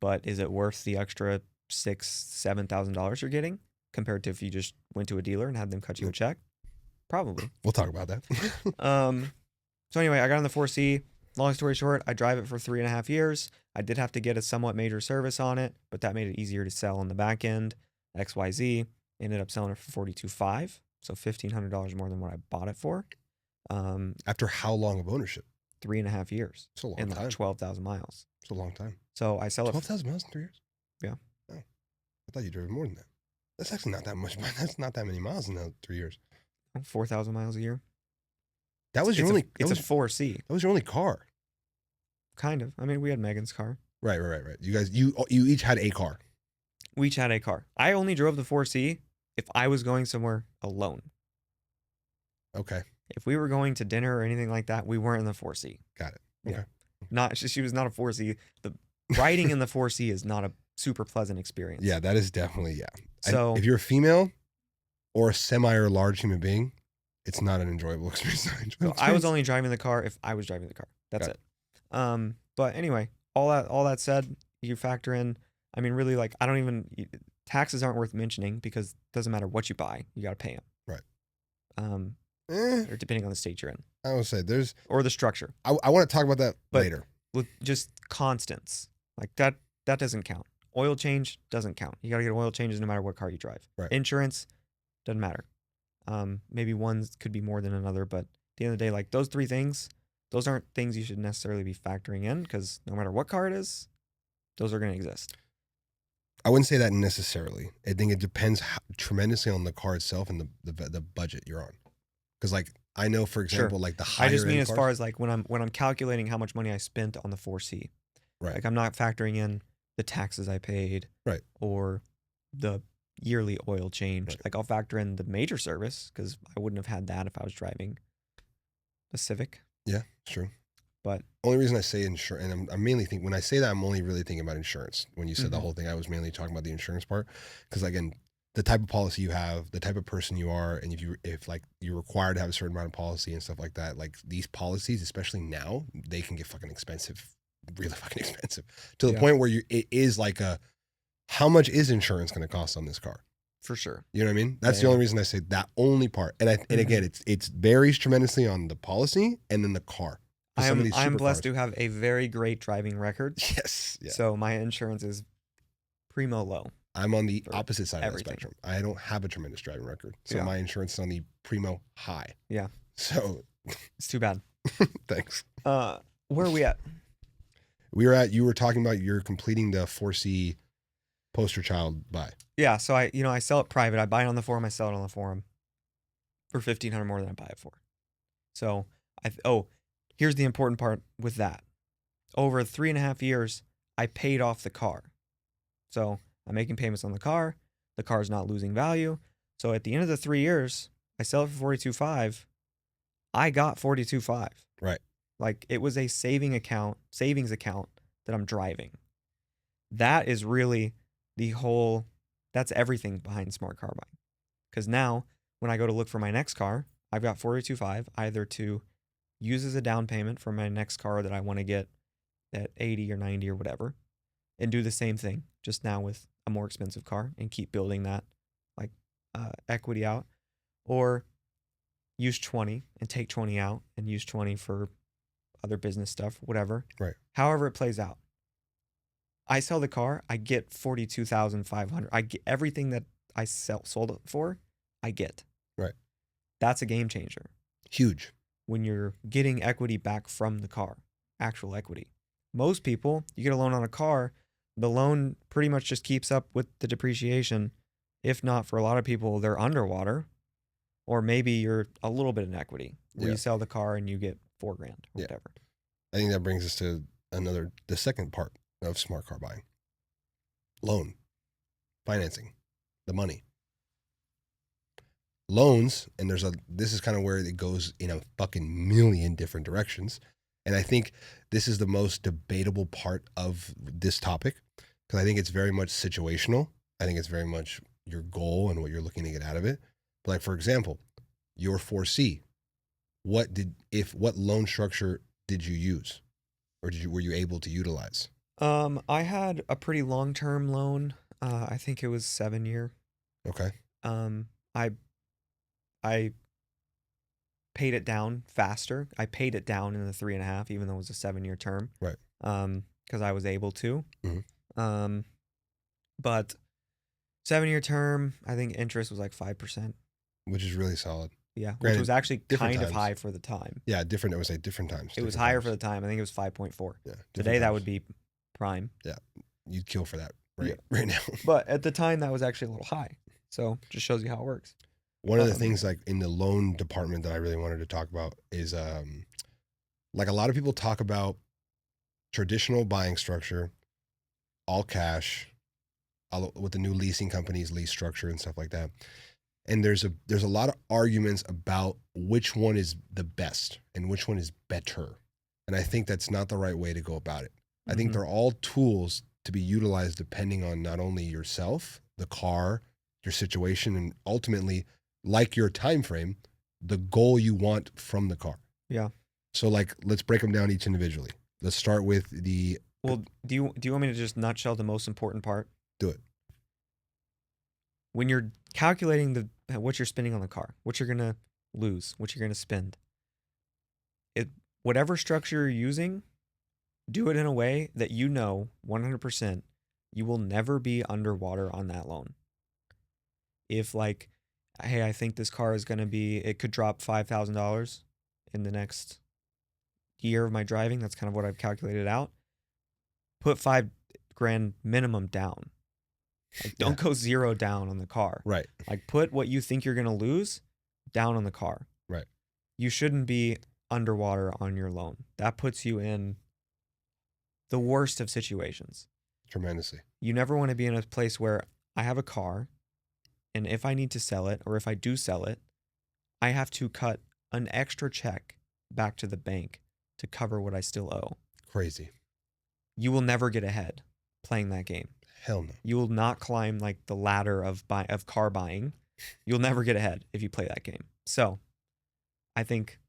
but is it worth the extra $6,000-$7,000 you're getting compared to if you just went to a dealer and had them cut you a check? Probably. We'll talk about that. So anyway, I got on the 4C. Long story short, I drive it for 3.5 years. I did have to get a somewhat major service on it, but that made it easier to sell on the back end. XYZ ended up selling it for $42,500, so $1,500 more than what I bought it for. After how long of ownership? 3.5 years. It's a long and time. Like 12,000 miles. It's a long time. So I sell it 12,000 miles in 3 years? Yeah. Oh, I thought you drove more than that. That's actually not that much. That's not that many miles in 3 years. 4,000 miles a year. That was your only. It's a 4C. That was your only car. Kind of. I mean, we had Megan's car. Right. You guys, you each had a car. We each had a car. I only drove the 4C if I was going somewhere alone. Okay. If we were going to dinner or anything like that, we weren't in the 4C. Got it. Okay. Yeah. She was not a 4C. The riding in the 4C is not a super pleasant experience. Yeah, that is definitely, yeah. So if you're a female or a semi or large human being, It's not an enjoyable experience. So I was only driving the car if I was driving the car. That's it. But anyway, all that said, you factor in, I mean, really, like, taxes aren't worth mentioning because it doesn't matter what you buy, you got to pay them. Right. Or depending on the state you're in. I would say or the structure. I want to talk about that later. With just constants, like that doesn't count. Oil change doesn't count. You got to get oil changes no matter what car you drive. Right. Insurance doesn't matter. Maybe one could be more than another, but at the end of the day, like those three things, those aren't things you should necessarily be factoring in because no matter what car it is, those are going to exist. I wouldn't say that necessarily. I think it depends tremendously on the car itself and the budget you're on. Because like I know, for example, like the higher I just mean as cars, far as like when I'm calculating how much money I spent on the 4C. Right. Like I'm not factoring in the taxes I paid. Right. Or the yearly oil change. Right. Like I'll factor in the major service because I wouldn't have had that if I was driving a Civic. Yeah, it's true. But only reason I say insurance, and I'm mainly thinking when I say that, I'm only really thinking about insurance. When you said the whole thing, I was mainly talking about the insurance part because again, the type of policy you have, the type of person you are, and if like you're required to have a certain amount of policy and stuff like that, like these policies, especially now, they can get fucking expensive, really fucking expensive to the point where it is like how much is insurance going to cost on this car? For sure. You know what I mean? That's the only reason I say that only part. And again, it varies tremendously on the policy and then the car. I'm blessed to have a very great driving record. Yes. Yeah. So my insurance is primo low. I'm on the opposite side of the spectrum. I don't have a tremendous driving record. So my insurance is on the primo high. Yeah. So it's too bad. Thanks. Where are we at? You were talking about you're completing the 4C poster child buy. Yeah. So I sell it private. I buy it on the forum. I sell it on the forum for $1,500 more than I buy it for. So here's the important part with that. Over 3.5 years, I paid off the car. So I'm making payments on the car. The car's not losing value. So at the end of the 3 years, I sell it for $42,500. I got $42,500. Right. Like it was a savings account that I'm driving. That is really that's everything behind smart car buying. Because now when I go to look for my next car, I've got $42,500 either to use as a down payment for my next car that I want to get at 80 or 90 or whatever, and do the same thing just now with a more expensive car and keep building that like equity out, or use 20 and take 20 out and use 20 for other business stuff, whatever. Right. However it plays out. I sell the car, I get $42,500. I get everything that I sold it for, I get. Right. That's a game changer. Huge. When you're getting equity back from the car, actual equity. Most people, you get a loan on a car, the loan pretty much just keeps up with the depreciation. If not, for a lot of people, they're underwater, or maybe you're a little bit in equity where you sell the car and you get $4,000 or whatever. I think that brings us to the second part of smart car buying. Loan, financing, the money. Loans, and this is kind of where it goes in a fucking million different directions. And I think this is the most debatable part of this topic because I think it's very much situational. I think it's very much your goal and what you're looking to get out of it. But like, for example, your 4C, what loan structure did you use or were you able to utilize? I had a pretty long-term loan. I think it was 7-year. Okay. I paid it down faster. I paid it down in the 3.5, even though it was a 7-year term. Right. Because I was able to. Mm-hmm. But 7-year term, I think interest was like 5%. Which is really solid. Yeah. Which was actually kind of high for the time. Yeah, different. I would say different times. It was higher for the time. I think it was 5.4. Yeah. Today that would be prime. Yeah. You'd kill for that right now. But at the time that was actually a little high. So just shows you how it works. One of the things like in the loan department that I really wanted to talk about is like a lot of people talk about traditional buying structure, all cash, with the new leasing companies, lease structure and stuff like that. And there's a lot of arguments about which one is the best and which one is better. And I think that's not the right way to go about it. I think they're all tools to be utilized depending on not only yourself, the car, your situation, and ultimately, like your time frame, the goal you want from the car. Yeah. So like, let's break them down each individually. Let's start with the. Well, do you want me to just nutshell the most important part? Do it. When you're calculating what you're spending on the car, what you're gonna lose, what you're gonna spend, whatever structure you're using, do it in a way that 100% you will never be underwater on that loan. If like, hey, I think this car is gonna it could drop $5,000 in the next year of my driving. That's kind of what I've calculated out. Put $5,000 minimum down. Like, don't go zero down on the car. Right. Like, put what you think you're going to lose down on the car. Right. You shouldn't be underwater on your loan. That puts you in the worst of situations. Tremendously. You never want to be in a place where I have a car, and if I need to sell it, or if I do sell it, I have to cut an extra check back to the bank to cover what I still owe. Crazy. You will never get ahead playing that game. Hell no. You will not climb like the ladder of car buying. You'll never get ahead if you play that game. So, I think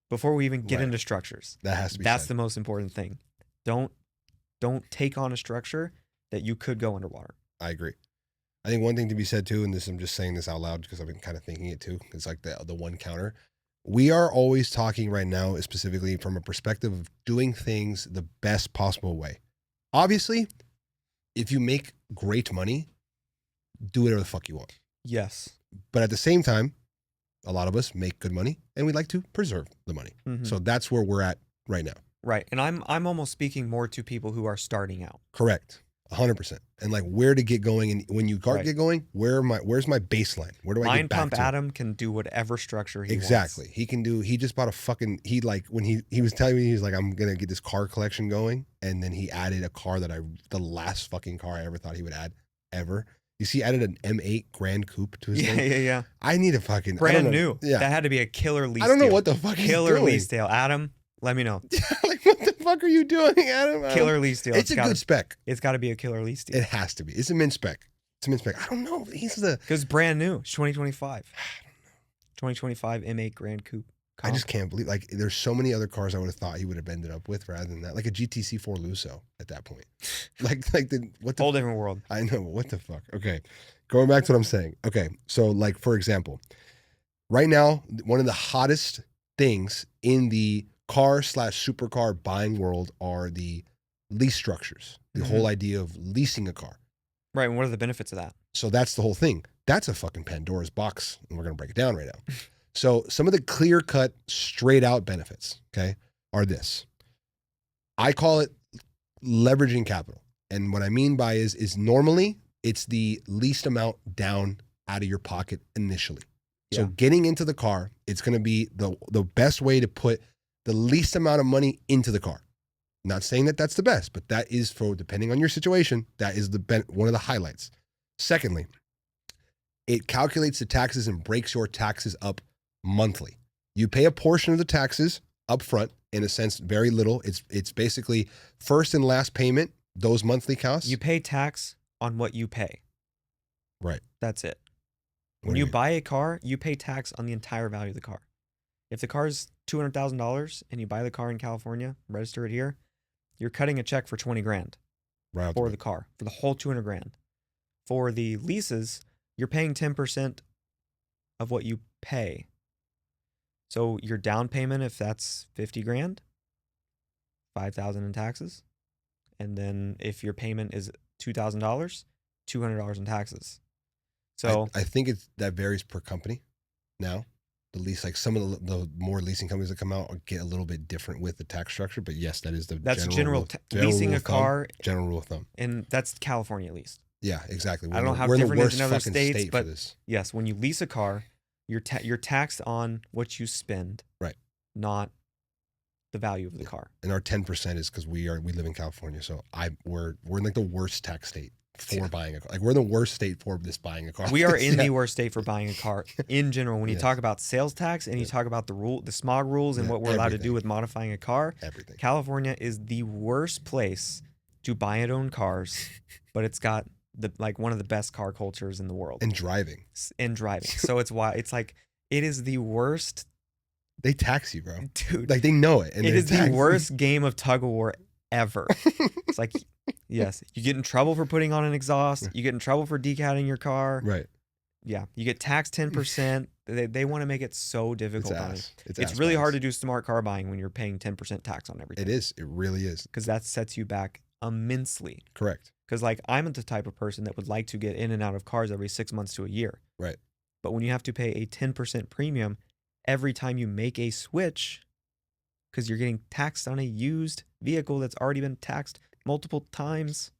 before we even get into structures, that's the most important thing. Don't take on a structure that you could go underwater. I agree. I think one thing to be said too, and this I'm just saying this out loud because I've been kind of thinking it too. It's like the one counter. We are always talking right now specifically from a perspective of doing things the best possible way. Obviously, if you make great money, do whatever the fuck you want. Yes. But at the same time, a lot of us make good money and we like to preserve the money. Mm-hmm. So that's where we're at right now. Right. And I'm almost speaking more to people who are starting out. Correct. 100%. And like where to get going. And when you get going, where's my baseline? Where do I get back Pump to? Adam can do whatever structure he wants. Exactly. He just bought when he was telling me, he's like, I'm going to get this car collection going. And then he added a car the last fucking car I ever thought he would add ever. You see, added an M8 Grand Coupe to his thing. Yeah. I need a fucking brand new. Yeah. That had to be a killer lease deal. I don't know what the fuck killer lease deal. Adam, let me know. Like, what the fuck are you doing, Adam? Killer lease deal. It's a good spec. It's got to be a killer lease deal. It has to be. It's a min spec. I don't know. Because brand new. It's 2025. 2025 M8 Grand Coupe. I just can't believe, like, there's so many other cars I would have thought he would have ended up with rather than that. Like a GTC4 Lusso at that point. Whole different world. I know. What the fuck? Okay. Going back to what I'm saying. Okay. So, like, for example, right now, one of the hottest things in the car/supercar buying world are the lease structures. The whole idea of leasing a car. Right. And what are the benefits of that? So that's the whole thing. That's a fucking Pandora's box. And we're going to break it down right now. So some of the clear-cut, straight-out benefits, okay, are this. I call it leveraging capital. And what I mean by is normally it's the least amount down out of your pocket initially. So getting into the car, it's going to be the best way to put the least amount of money into the car. Not saying that that's the best, but that is depending on your situation, that is one of the highlights. Secondly, it calculates the taxes and breaks your taxes up monthly. You pay a portion of the taxes up front, in a sense, very little. It's basically first and last payment, those monthly costs. You pay tax on what you pay. Right. That's it. When you buy a car, you pay tax on the entire value of the car. If the car is $200,000 and you buy the car in California, register it here, you're cutting a check for $20,000 for the car, for the whole $200,000. For the leases, you're paying 10% of what you pay. So your down payment, if that's $50,000, $5,000 in taxes, and then if your payment is $2,000, $200 in taxes. So I think that varies per company. Now, the lease, like some of the more leasing companies that come out get a little bit different with the tax structure. But yes, that is general leasing a car. General rule of thumb, and that's California at least. Yeah, exactly. I don't know how different it is in other states, state but yes, when you lease a car, you're taxed on what you spend, right? Not the value of the car. And our 10% is because we live in California, so we're in like the worst tax state for buying a car. Like we're the worst state for buying a car. We are in the worst state for buying a car in general. When you talk about sales tax and you talk about the smog rules and what we're allowed to do with modifying a car, everything. California is the worst place to buy and own cars, but it's got one of the best car cultures in the world. And driving. So it's why it's like It is the worst, They tax you, bro. dude. Like they know it. And It they is the tax you. worst game of tug of war ever. It's like, yes, you get in trouble for putting on an exhaust. You get in trouble for decatting your car. Right. Yeah, you get taxed 10%. They want to make it so difficult on you. It's really hard to do smart car buying when you're paying 10% tax on everything. It is. It really is. Because that sets you back immensely. Correct. Because like I'm the type of person that would like to get in and out of cars every 6 months to a year. Right. But when you have to pay a 10% premium every time you make a switch, because you're getting taxed on a used vehicle that's already been taxed multiple times.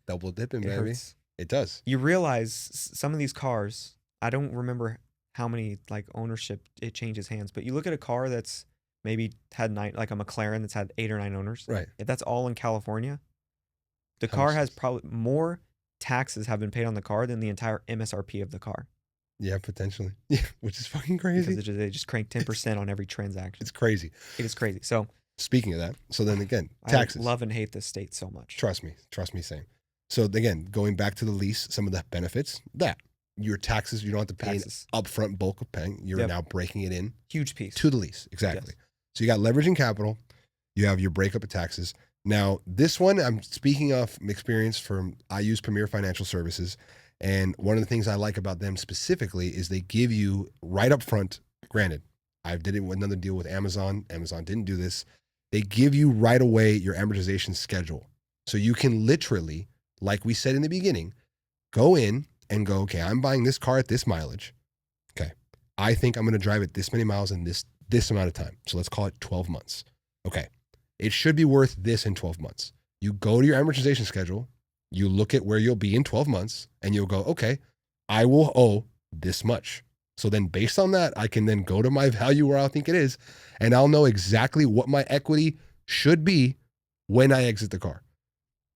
Double dipping, It baby. hurts. It does. You realize some of these cars, I don't remember how many like ownership it changes hands, but you look at a car that's maybe had like a McLaren that's had 8 or 9 owners. Right. If that's all in California, the How car much has is- probably more taxes have been paid on the car than the entire MSRP of the car. Yeah, potentially. Yeah, which is fucking crazy. Because they just crank 10% on every transaction. It's crazy. It is crazy. So Speaking of that, so then again, taxes. I love and hate this state so much. Trust me, same. So again, going back to the lease, some of the benefits, that your taxes, you don't have to pay Taxes. an upfront bulk of paying. You're Yep. now breaking it in Huge piece. to the lease. Exactly. Yes. So you got leverage and capital. You have your breakup of taxes. Now, this one, I'm speaking of experience from, I use Premier Financial Services. And one of the things I like about them specifically is they give you right up front, granted, I did it with another deal with Amazon. Amazon didn't do this. They give you right away your amortization schedule. So you can literally, like we said in the beginning, go in and go, okay, I'm buying this car at this mileage. Okay. I think I'm going to drive it this many miles in this amount of time. So let's call it 12 months. Okay. It should be worth this in 12 months. You go to your amortization schedule, you look at where you'll be in 12 months, and you'll go, okay, I will owe this much. So then based on that, I can then go to my value where I think it is, and I'll know exactly what my equity should be when I exit the car.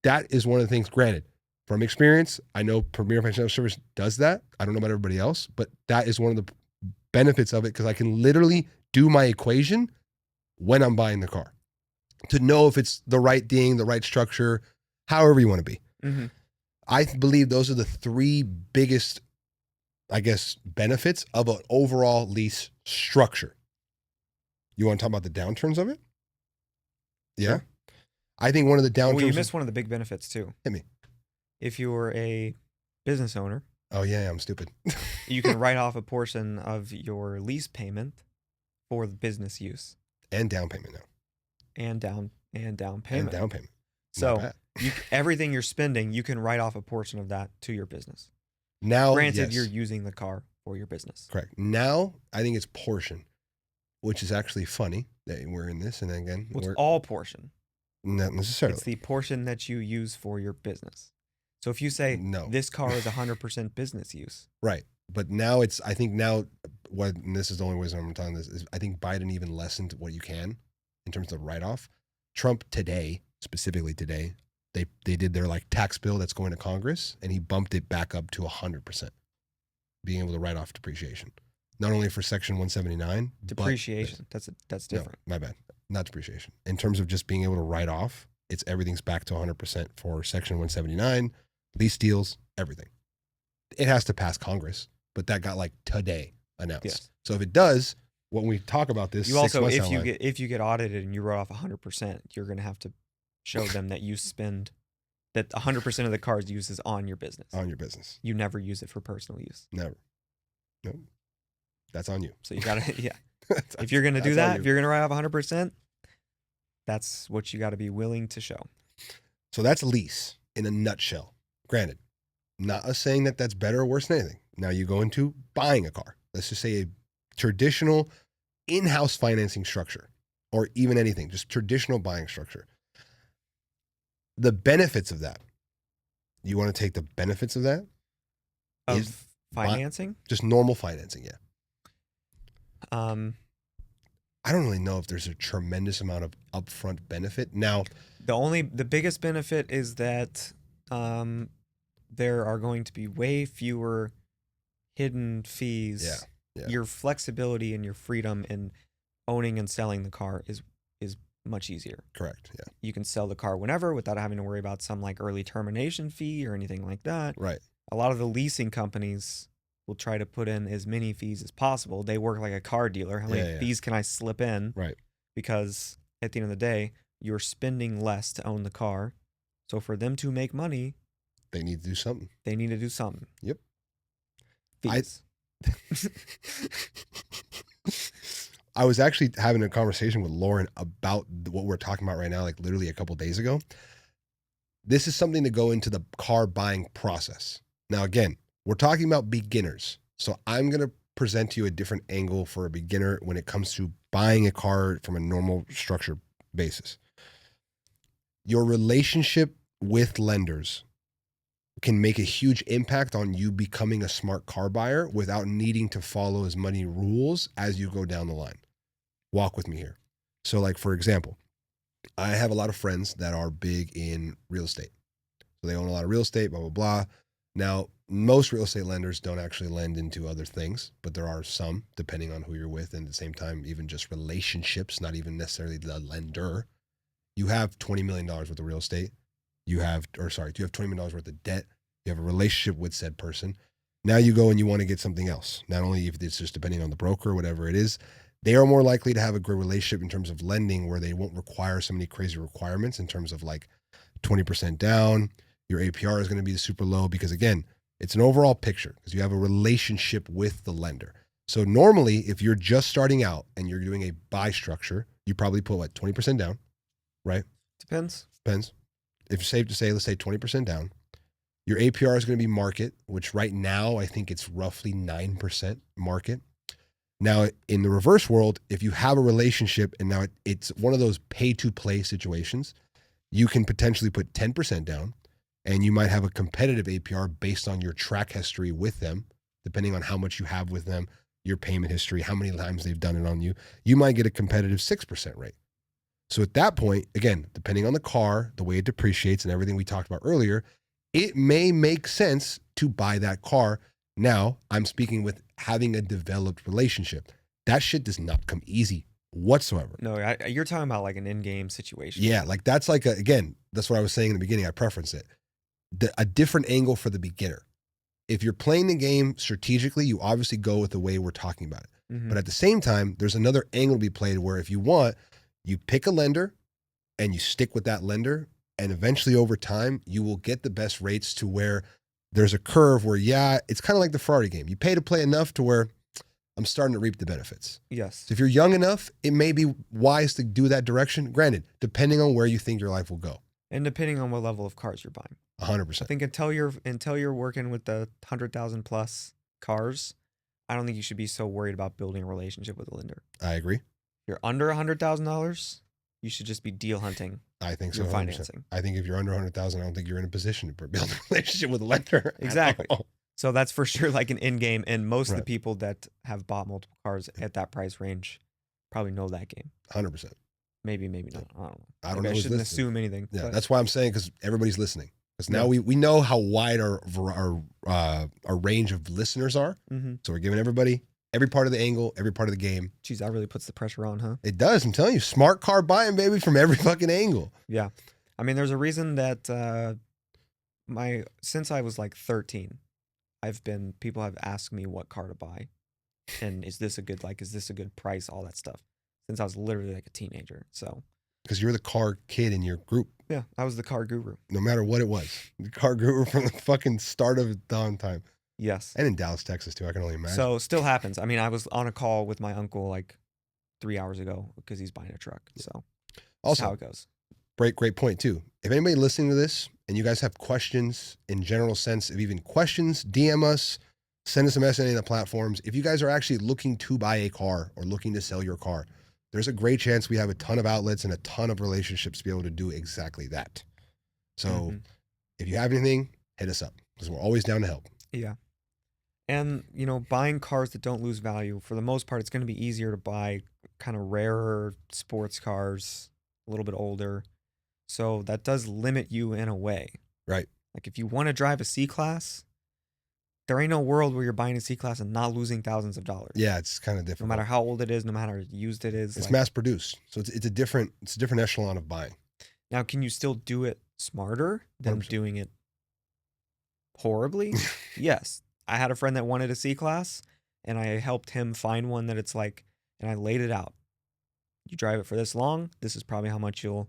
That is one of the things, granted, from experience, I know Premier Financial Service does that. I don't know about everybody else, but that is one of the benefits of it because I can literally do my equation when I'm buying the car to know if it's the right thing, the right structure, however you want to be. Mm-hmm. I believe those are the 3 biggest, I guess, benefits of an overall lease structure. You want to talk about the downturns of it? Yeah. Sure. I think one of the downturns. Well, you missed one of the big benefits too. Hit me. If you were a business owner, Oh, yeah, I'm stupid. you can write off a portion of your lease payment for the business use And down payment now. and down payment. And down payment. Not So bad. everything you're spending, you can write off a portion of that to your business. Now, Granted, yes, you're using the car for your business. correct. Now, I think it's portion, which is actually funny that we're in this. And again, Well, we're it's all portion. not necessarily. It's the portion that you use for your business. So if you say No. this car is 100% business use, Right. But now I think now, and this is the only reason I'm telling this, is I think Biden even lessened what you can in terms of write-off. Trump today, specifically today, they did their like tax bill that's going to Congress, and he bumped it back up to 100%, being able to write off depreciation. Not only for Section 179. depreciation, that's different. No, my bad. Not depreciation. In terms of just being able to write off, everything's back to 100% for Section 179, lease deals, everything. It has to pass Congress, but that got like today announced. Yes. So if it does, when we talk about this, You 6 also, months if down you the line- get audited and you wrote off 100%, you're going to have to show them that you spend that 100% of the car's use is on your business. on your business, You never use it for personal use. never. Nope. That's on you. So you got to, yeah. If you're going to do That's on that, you. if you're going to write off 100%, that's what you got to be willing to show. So that's lease in a nutshell. Granted, not us saying that that's better or worse than anything. Now you go into buying a car. Let's just say a traditional in-house financing structure, or even anything, just traditional buying structure. The benefits of that. You want to take the benefits of that? Of Is financing, Just normal financing, yeah. um, I don't really know if there's a tremendous amount of upfront benefit. Now, the biggest benefit is that there are going to be way fewer hidden fees. Yeah. Your flexibility and your freedom in owning and selling the car is much easier. correct, yeah, You can sell the car whenever without having to worry about some like early termination fee or anything like that. right. A lot of the leasing companies will try to put in as many fees as possible. They work like a car dealer. How many fees can I slip in? Right. Because at the end of the day, you're spending less to own the car. So for them to make money, they need to do something. They need to do something. Yep. Fees. I was actually having a conversation with Lauren about what we're talking about right now, like literally a couple days ago. This is something to go into the car buying process. Now, again, we're talking about beginners. So I'm going to present to you a different angle for a beginner when it comes to buying a car from a normal structure basis. Your relationship with lenders can make a huge impact on you becoming a smart car buyer without needing to follow as many rules as you go down the line. Walk with me here. So like, for example, I have a lot of friends that are big in real estate. So they own a lot of real estate, blah, blah, blah. Now, most real estate lenders don't actually lend into other things, but there are some, depending on who you're with. And at the same time, even just relationships, not even necessarily the lender. You have $20 million worth of real estate. You have $20 million worth of debt. You have a relationship with said person. Now you go and you want to get something else. Not only if it's just depending on the broker, whatever it is, they are more likely to have a good relationship in terms of lending where they won't require so many crazy requirements in terms of like 20% down. Your APR is going to be super low because again, it's an overall picture because you have a relationship with the lender. So normally if you're just starting out and you're doing a buy structure, you probably put what, 20% down, right? Depends. If it's safe to say, let's say 20% down. Your APR is going to be market, which right now I think it's roughly 9% market. Now, in the reverse world, if you have a relationship and now it's one of those pay to play situations, you can potentially put 10% down and you might have a competitive APR based on your track history with them, depending on how much you have with them, your payment history, how many times they've done it on you. You might get a competitive 6% rate. So at that point, again, depending on the car, the way it depreciates and everything we talked about earlier, it may make sense to buy that car. Now, I'm speaking with having a developed relationship. That shit does not come easy whatsoever. No, you're talking about like an in-game situation. Yeah, like that's like, again, that's what I was saying in the beginning. I preference it. A different angle for the beginner. If you're playing the game strategically, you obviously go with the way we're talking about it. Mm-hmm. But at the same time, there's another angle to be played where if you want, you pick a lender and you stick with that lender. And eventually over time, you will get the best rates to where there's a curve where, yeah, it's kind of like the Ferrari game. You pay to play enough to where I'm starting to reap the benefits. Yes. So if you're young enough, it may be wise to do that direction. Granted, depending on where you think your life will go. And depending on what level of cars you're buying. 100%. I think until you're working with the 100,000 plus cars, I don't think you should be so worried about building a relationship with a lender. I agree. If you're under $100,000, you should just be deal hunting. I think so. 100%. Financing. I think if you're under 100,000, I don't think you're in a position to build a relationship with a lender. Exactly. So that's for sure like an end game. And most of Right. the people that have bought multiple cars at that price range probably know that game. 100%. Maybe not. I don't know. I don't Maybe know. I shouldn't assume anything. Yeah, but that's why I'm saying because everybody's listening. Because now Yeah. we know how wide our range of listeners are. Mm-hmm. So we're giving everybody every part of the angle, every part of the game. Geez, that really puts the pressure on, huh? It does. I'm telling you, smart car buying, baby, from every fucking angle. Yeah. I mean, there's a reason that since I was like 13, people have asked me what car to buy. And is this a good price, all that stuff. Since I was literally like a teenager. So. Because you're the car kid in your group. Yeah, I was the car guru. No matter what it was. The car guru from the fucking start of dawn time. Yes. And in Dallas, Texas, too. I can only imagine. So still happens. I mean, I was on a call with my uncle like 3 hours ago because he's buying a truck. So also, that's how it goes. Great point, too. If anybody listening to this and you guys have questions in general sense of even questions, DM us, send us a message on any of the platforms. If you guys are actually looking to buy a car or looking to sell your car, there's a great chance we have a ton of outlets and a ton of relationships to be able to do exactly that. So if you have anything, hit us up because we're always down to help. Yeah. And, buying cars that don't lose value, for the most part, it's going to be easier to buy kind of rarer sports cars, a little bit older. So that does limit you in a way. Right. Like if you want to drive a C-Class, there ain't no world where you're buying a C-Class and not losing thousands of dollars. Yeah, it's kind of different. No matter how old it is, no matter how used it is. It's mass produced. So it's a different echelon of buying. Now, can you still do it smarter than 100%. doing it horribly? Yes. I had a friend that wanted a C-Class, and I helped him find one that it's like, and I laid it out. You drive it for this long, this is probably how much you'll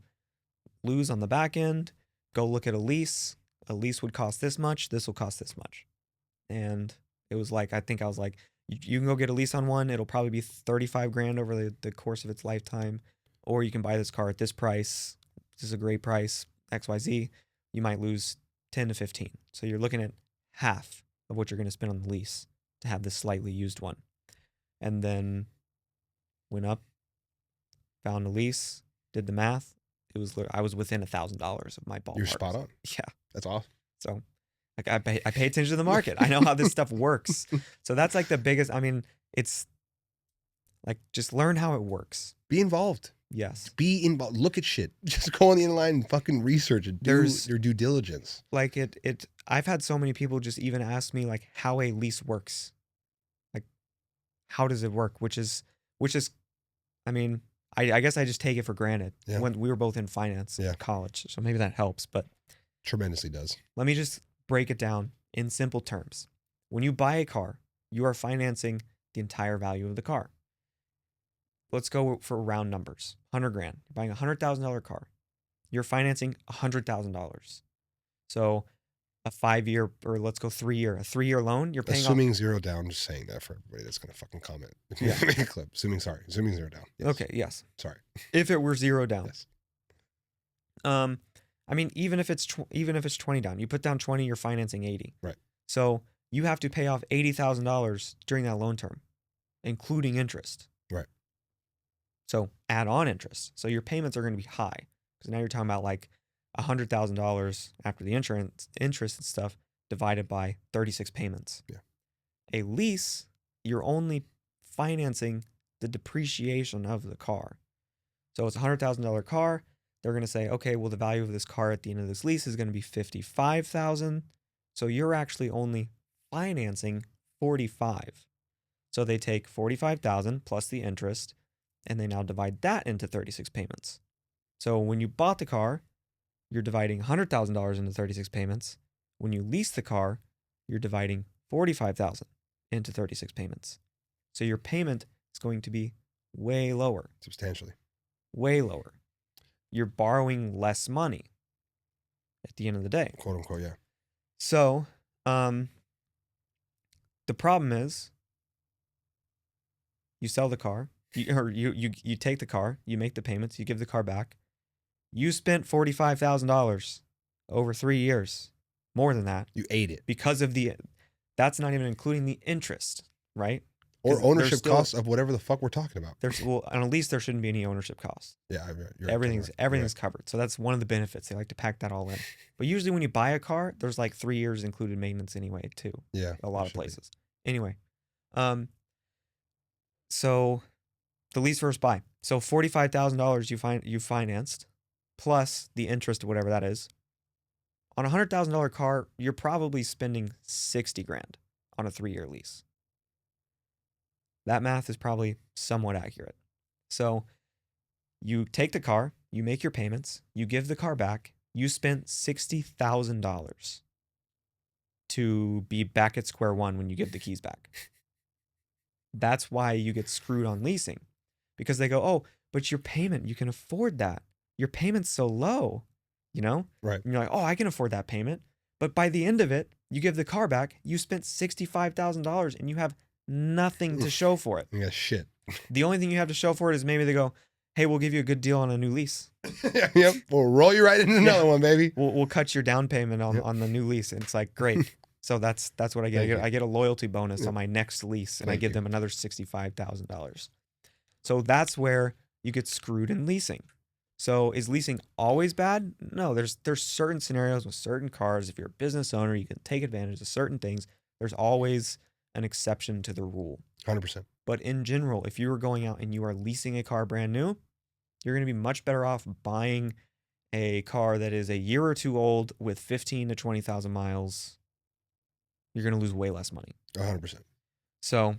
lose on the back end. Go look at a lease. A lease would cost this much, this will cost this much. And it was like, I think I was like, you can go get a lease on one, it'll probably be 35 grand over the course of its lifetime. Or you can buy this car at this price. This is a great price, XYZ. You might lose 10 to 15. So you're looking at half of what you're going to spend on the lease to have this slightly used one. And then went up, found a lease, did the math. I was within $1,000 of my ballpark. You're spot on. Yeah. That's awesome. So like I pay attention to the market. I know how this stuff works. So that's like the biggest, I mean, it's like, just learn how it works. Be involved. Yes. Be involved. Look at shit. Just go on the inline and fucking research it. Do your due diligence. Like I've had so many people just even ask me like how a lease works. Like, how does it work? Which is, I mean, I guess I just take it for granted. Yeah. When we were both in finance in college. So maybe that helps, but tremendously does. let me just break it down in simple terms. When you buy a car, you are financing the entire value of the car. Let's go for round numbers. 100 grand. You're buying a $100,000 car. You're financing $100,000. So a 5-year, or let's go 3-year, a 3-year loan, you're paying assuming zero down, just saying that for everybody that's going to fucking comment. Yeah. Make a clip. Assuming zero down. Yes. Okay, yes. Sorry. If it were zero down. Yes. I mean, even if it's 20 down, you put down 20, you're financing 80. Right. So you have to pay off $80,000 during that loan term, including interest. Right. So add on interest. So your payments are going to be high because now you're talking about like $100,000 after the interest and stuff divided by 36 payments. Yeah. A lease, you're only financing the depreciation of the car. So it's a $100,000 car. They're going to say, okay, well, the value of this car at the end of this lease is going to be $55,000. So you're actually only financing $45,000. So they take $45,000 plus the interest, and they now divide that into 36 payments. So when you bought the car, you're dividing $100,000 into 36 payments. When you lease the car, you're dividing $45,000 into 36 payments. So your payment is going to be way lower. Substantially. Way lower. You're borrowing less money at the end of the day. Quote unquote, yeah. So, the problem is you sell the car, you take the car, you make the payments, you give the car back. You spent $45,000 over 3 years. More than that. You ate it. Because of that's not even including the interest, right? Or ownership costs of whatever the fuck we're talking about. Well, on a lease, there shouldn't be any ownership costs. Yeah, everything's covered. So that's one of the benefits. They like to pack that all in. But usually when you buy a car, there's like 3 years included maintenance anyway, too. Yeah. A lot of places. Anyway, so the lease versus buy. So $45,000 you financed plus the interest, whatever that is. On a $100,000 car, you're probably spending 60 grand on a 3-year lease. That math is probably somewhat accurate. So you take the car, you make your payments, you give the car back, you spent $60,000 to be back at square one when you give the keys back. That's why you get screwed on leasing. Because they go, oh, but your payment, you can afford that. Your payment's so low, you know? Right. And you're like, oh, I can afford that payment. But by the end of it, you give the car back, you spent $65,000 and you have nothing to show for it. Yeah, shit. The only thing you have to show for it is maybe they go, hey, we'll give you a good deal on a new lease. Yep. We'll roll you right into another one, baby. We'll cut your down payment on the new lease. And it's like, great. So that's what I get. I get a loyalty bonus on my next lease, and I give them another $65,000. So that's where you get screwed in leasing. So is leasing always bad? No, there's certain scenarios with certain cars. If you're a business owner, you can take advantage of certain things. There's always an exception to the rule. 100%. But in general, if you are going out and you are leasing a car brand new, you're going to be much better off buying a car that is a year or two old with 15 to 20,000 miles. You're going to lose way less money. 100%. So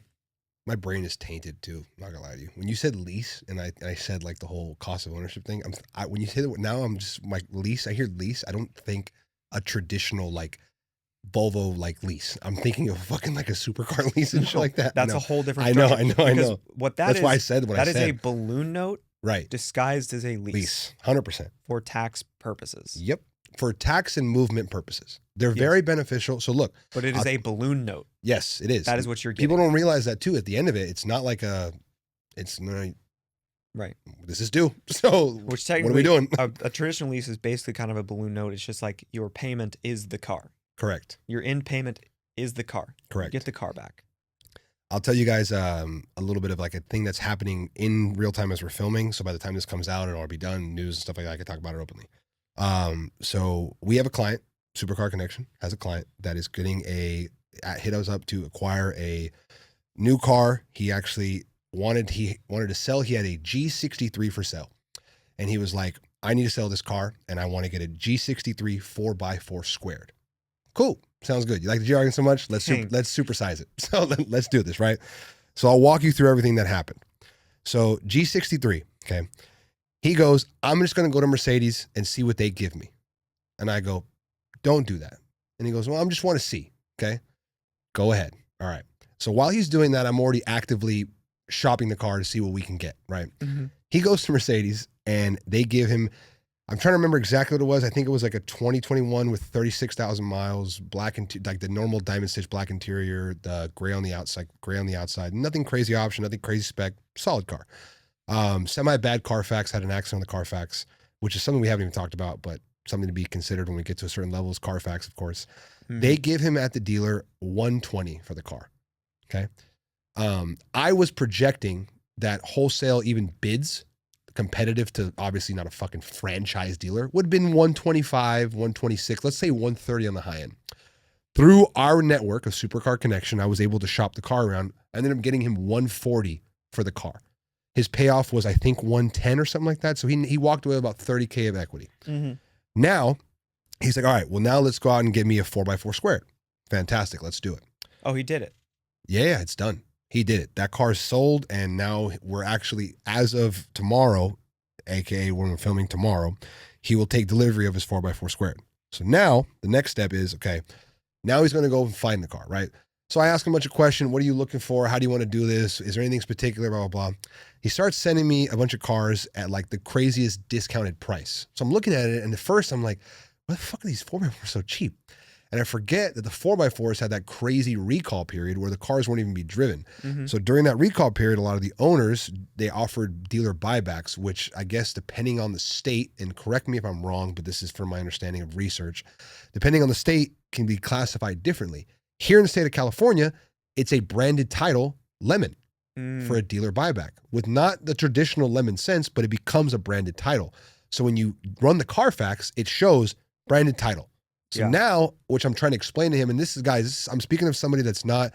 my brain is tainted too. I'm not gonna lie to you. When you said lease and I said like the whole cost of ownership thing, when you say that now, I'm just like lease. I hear lease. I don't think a traditional like Volvo like lease. I'm thinking of fucking like a supercar lease and shit like that. That's No. a whole different I know, structure. I Because know. what That's why I said what I that said. is a balloon note Right. disguised as a lease 100%. for tax purposes. Yep. For tax and movement purposes. They're Yes. very beneficial. So look. But it is a balloon note. Yes, it is. That is what you're getting. People don't realize that too. At the end of it, it's not like it's not, right. This is due. So Which what are we doing? a traditional lease is basically kind of a balloon note. It's just like your payment is the car. Correct. Your end payment is the car. Correct. You get the car back. I'll tell you guys a little bit of like a thing that's happening in real time as we're filming. So by the time this comes out, it'll all be done. News and stuff like that. I can talk about it openly. So we have a client, Supercar Connection has a client that is getting hit us up to acquire a new car. He actually wanted to sell. He had a G63 for sale. And he was like, I need to sell this car and I want to get a G63 4x4 squared. Cool. Sounds good. You like the G-Wagon so much? Let's supersize it. So let's do this, right? So I'll walk you through everything that happened. So G63, okay. He goes, I'm just going to go to Mercedes and see what they give me. And I go, don't do that. And he goes, well, I just want to see. Okay. Go ahead. All right. So while he's doing that, I'm already actively shopping the car to see what we can get, right? Mm-hmm. He goes to Mercedes and they give him, I'm trying to remember exactly what it was. I think it was like a 2021 with 36,000 miles, black and like the normal diamond stitch black interior, the gray on the outside, nothing crazy option, nothing crazy spec, solid car. Semi-bad Carfax, had an accident on the Carfax, which is something we haven't even talked about, but something to be considered when we get to a certain level is Carfax, of course. Mm-hmm. They give him at the dealer $120 for the car. Okay. I was projecting that wholesale even bids competitive to obviously not a fucking franchise dealer would have been 125, 126, let's say 130 on the high end. Through our network of Supercar Connection, I was able to shop the car around. I ended up getting him 140 for the car. His payoff was, I think, 110 or something like that. So he walked away with about 30K of equity. Mm-hmm. Now he's like, all right, well, now let's go out and get me a 4x4 squared. Fantastic. Let's do it. Oh, he did it. Yeah, it's done. He did it. That car's sold, and now we're actually, as of tomorrow, aka when we're filming tomorrow, he will take delivery of his 4x4 squared. So now the next step is, okay, now he's going to go and find the car, right? So I ask him a bunch of questions. What are you looking for? How do you want to do this? Is there anything particular? Blah, blah, blah. He starts sending me a bunch of cars at like the craziest discounted price. So I'm looking at it, and at first I'm like, why the fuck are these 4x4 so cheap? And I forget that the 4x4s had that crazy recall period where the cars won't even be driven. Mm-hmm. So during that recall period, a lot of the owners, they offered dealer buybacks, which I guess depending on the state, and correct me if I'm wrong, but this is from my understanding of research, depending on the state can be classified differently. Here in the state of California, it's a branded title, lemon, for a dealer buyback with not the traditional lemon sense, but it becomes a branded title. So when you run the Carfax, it shows branded title. So now, which I'm trying to explain to him, and this is, guys, I'm speaking of somebody that's not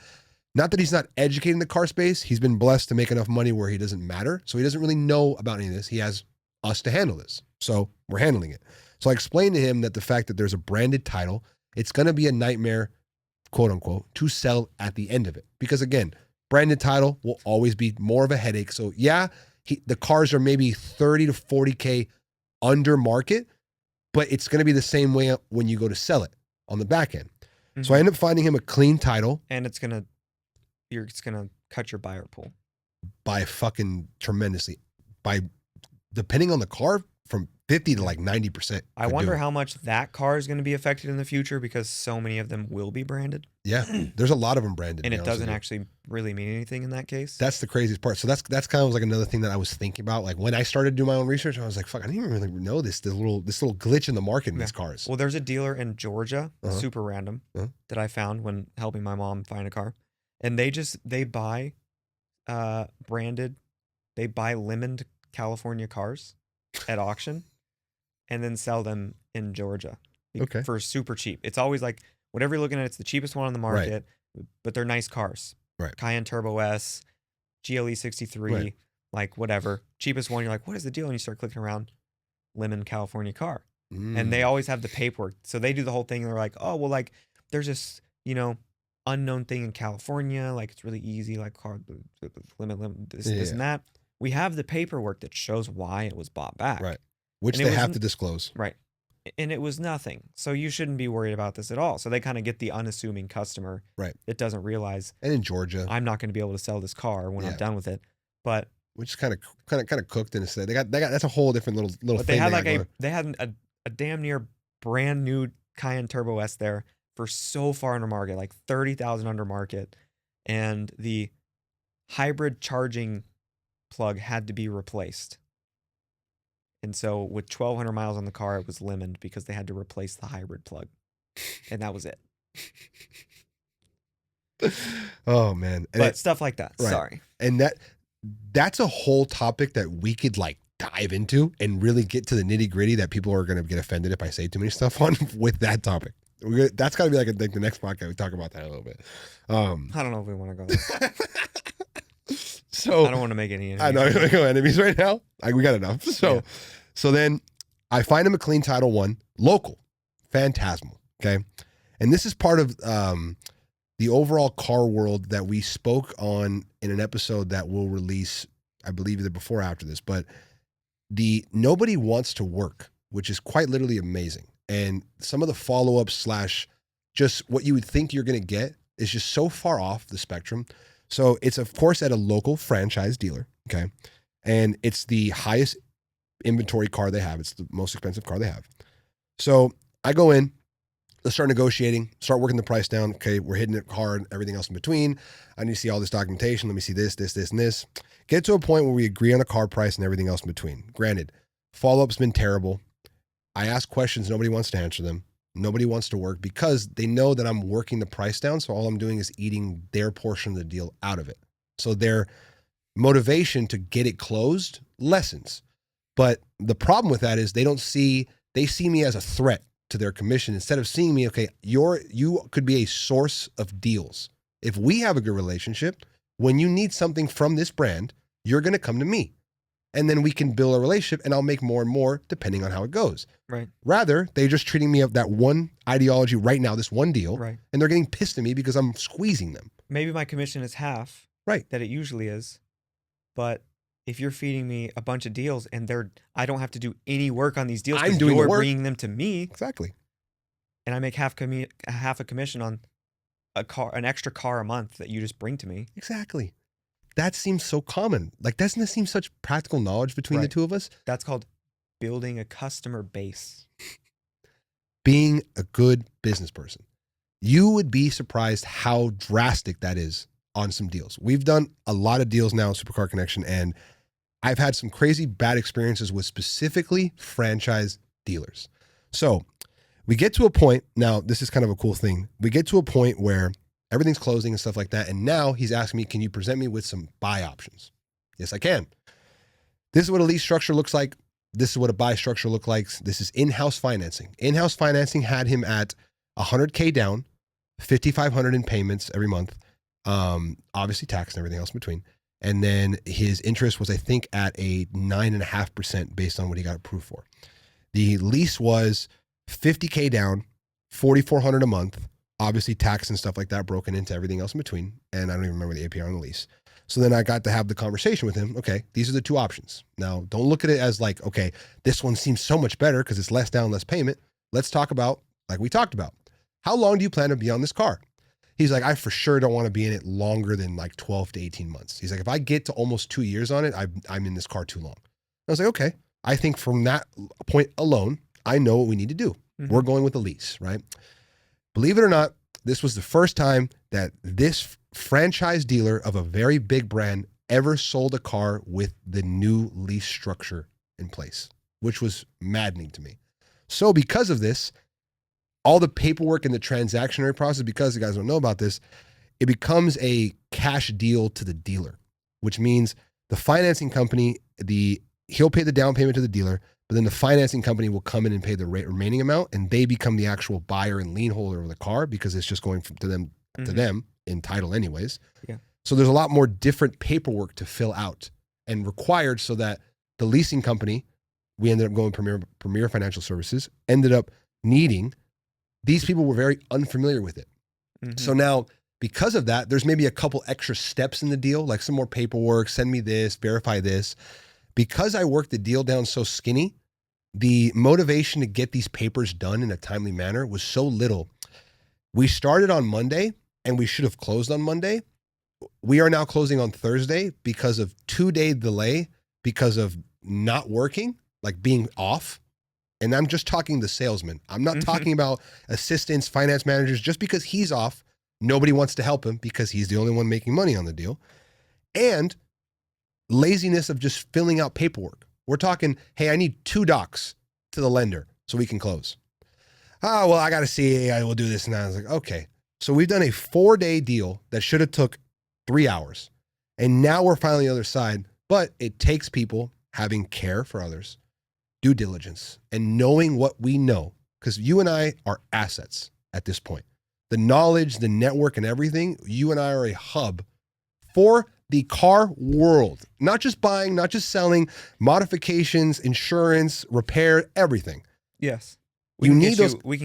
that he's not educated in the car space. He's been blessed to make enough money where he doesn't matter. So he doesn't really know about any of this. He has us to handle this. So we're handling it. So I explained to him that the fact that there's a branded title, it's going to be a nightmare, quote unquote, to sell at the end of it. Because again, branded title will always be more of a headache. So yeah, the cars are maybe 30 to 40K under market, but it's going to be the same way when you go to sell it on the back end. Mm-hmm. So I end up finding him a clean title. And it's going to cut your buyer pool. By fucking tremendously. By, depending on the car, from 50 to like 90%. I wonder how much that car is going to be affected in the future because so many of them will be branded. Yeah, there's a lot of them branded. And it doesn't actually really mean anything in that case. That's the craziest part. So that's kind of like another thing that I was thinking about. Like when I started to do my own research, I was like, fuck, I didn't even really know this little glitch in the market in these cars. Well, there's a dealer in Georgia, super random, that I found when helping my mom find a car. And they buy branded, they buy lemoned California cars at auction and then sell them in Georgia for super cheap. It's always like whatever you're looking at, it's the cheapest one on the market, but they're nice cars. Right. Cayenne Turbo S, GLE 63, like whatever. Cheapest one, you're like, what is the deal? And you start clicking around, lemon California car. And they always have the paperwork. So they do the whole thing. They're like, oh, well, like there's this, unknown thing in California. Like it's really easy, like car limit, this and that. We have the paperwork that shows why it was bought back. Right. Which they have to disclose. Right. and it was nothing. So you shouldn't be worried about this at all. So they kind of get the unassuming customer Right. that doesn't realize, And in Georgia, I'm not going to be able to sell this car when I'm Yeah. done with it. But which is kind of cooked in a sense. They got that's a whole different little but they thing. had got like going. they had a damn near brand new Cayenne Turbo S there for so far under market, like 30,000 under market, and the hybrid charging plug had to be replaced. And so with 1,200 miles on the car, it was limoned because they had to replace the hybrid plug, and that was it. Oh man. And But stuff like that. Right. Sorry. And that's a whole topic that we could like dive into and really get to the nitty gritty that people are going to get offended if I say too many stuff on with that topic. That's got to be like the next podcast we talk about that a little bit. I don't know if we want to go there. So I don't want to make any enemies. I know you're going to go enemies right now. We got enough. So then I find him a clean Title 1 local, Phantasmal. Okay. And this is part of the overall car world that we spoke on in an episode that we'll release, I believe either before or after this, but the nobody wants to work, which is quite literally amazing. And some of the follow-ups / just what you would think you're going to get is just so far off the spectrum. So it's of course at a local franchise dealer. Okay. And it's the highest inventory car they have. It's the most expensive car they have. So I go in, let's start negotiating, start working the price down. Okay, we're hitting it hard, everything else in between. I need to see all this documentation. Let me see this, and this. Get to a point where we agree on a car price and everything else in between. Granted, follow-up's been terrible. I ask questions, nobody wants to answer them. Nobody wants to work because they know that I'm working the price down, so all I'm doing is eating their portion of the deal out of it. So their motivation to get it closed lessens. But the problem with that is they see me as a threat to their commission instead of seeing me, okay, you could be a source of deals. If we have a good relationship, when you need something from this brand, you're going to come to me. And then we can build a relationship and I'll make more and more depending on how it goes. Right. Rather, they're just treating me of that one ideology right now, this one deal. Right. And they're getting pissed at me because I'm squeezing them. Maybe my commission is half. Right. That it usually is. But if you're feeding me a bunch of deals and I don't have to do any work on these deals because you're bringing them to me. Exactly. And I make half a commission on an extra car a month that you just bring to me. Exactly. That seems so common. Like, doesn't it seem such practical knowledge between the two of us? That's called building a customer base. Being a good business person. You would be surprised how drastic that is on some deals. We've done a lot of deals now, Supercar Connection, and I've had some crazy bad experiences with specifically franchise dealers. So we get to a point, now this is kind of a cool thing. We get to a point where everything's closing and stuff like that. And now he's asking me, can you present me with some buy options? Yes, I can. This is what a lease structure looks like. This is what a buy structure looks like. This is in-house financing. In-house financing had him at $100K down, $5,500 in payments every month. Obviously tax and everything else in between. And then his interest was, I think, at a 9.5% based on what he got approved for. The lease was $50K down, $4,400 a month. Obviously tax and stuff like that broken into everything else in between. And I don't even remember the APR on the lease. So then I got to have the conversation with him. Okay, these are the two options. Now, don't look at it as like, okay, this one seems so much better because it's less down, less payment. Let's talk about, like we talked about, how long do you plan to be on this car? He's like, I for sure don't want to be in it longer than like 12 to 18 months. He's like, if I get to almost 2 years on it, I'm in this car too long. I was like, okay. I think from that point alone, I know what we need to do. Mm-hmm. We're going with the lease, right? Believe it or not, this was the first time that this franchise dealer of a very big brand ever sold a car with the new lease structure in place, which was maddening to me. So because of this, all the paperwork and the transactionary process, because you guys don't know about this, it becomes a cash deal to the dealer, which means the financing company, he'll pay the down payment to the dealer, but then the financing company will come in and pay the remaining amount, and they become the actual buyer and lien holder of the car because it's just going to them in title anyways. Yeah. So there's a lot more different paperwork to fill out and required so that the leasing company, we ended up going Premier Financial Services, ended up needing. These people were very unfamiliar with it. Mm-hmm. So now, because of that, there's maybe a couple extra steps in the deal, like some more paperwork, send me this, verify this. Because I worked the deal down so skinny, the motivation to get these papers done in a timely manner was so little. We started on Monday and we should have closed on Monday. We are now closing on Thursday because of 2-day delay because of not working, like being off. And I'm just talking the salesman. I'm not talking about assistants, finance managers. Just because he's off, nobody wants to help him because he's the only one making money on the deal. And laziness of just filling out paperwork. We're talking, hey, I need 2 docs to the lender so we can close. Oh, well, I got to see. I will do this. And I was like, okay. So we've done a 4-day deal that should have took 3 hours. And now we're finally on the other side. But it takes people having care for others, due diligence, and knowing what we know. Because you and I are assets at this point. The knowledge, the network, and everything, you and I are a hub for the car world. Not just buying, not just selling, modifications, insurance, repair, everything. Yes. We can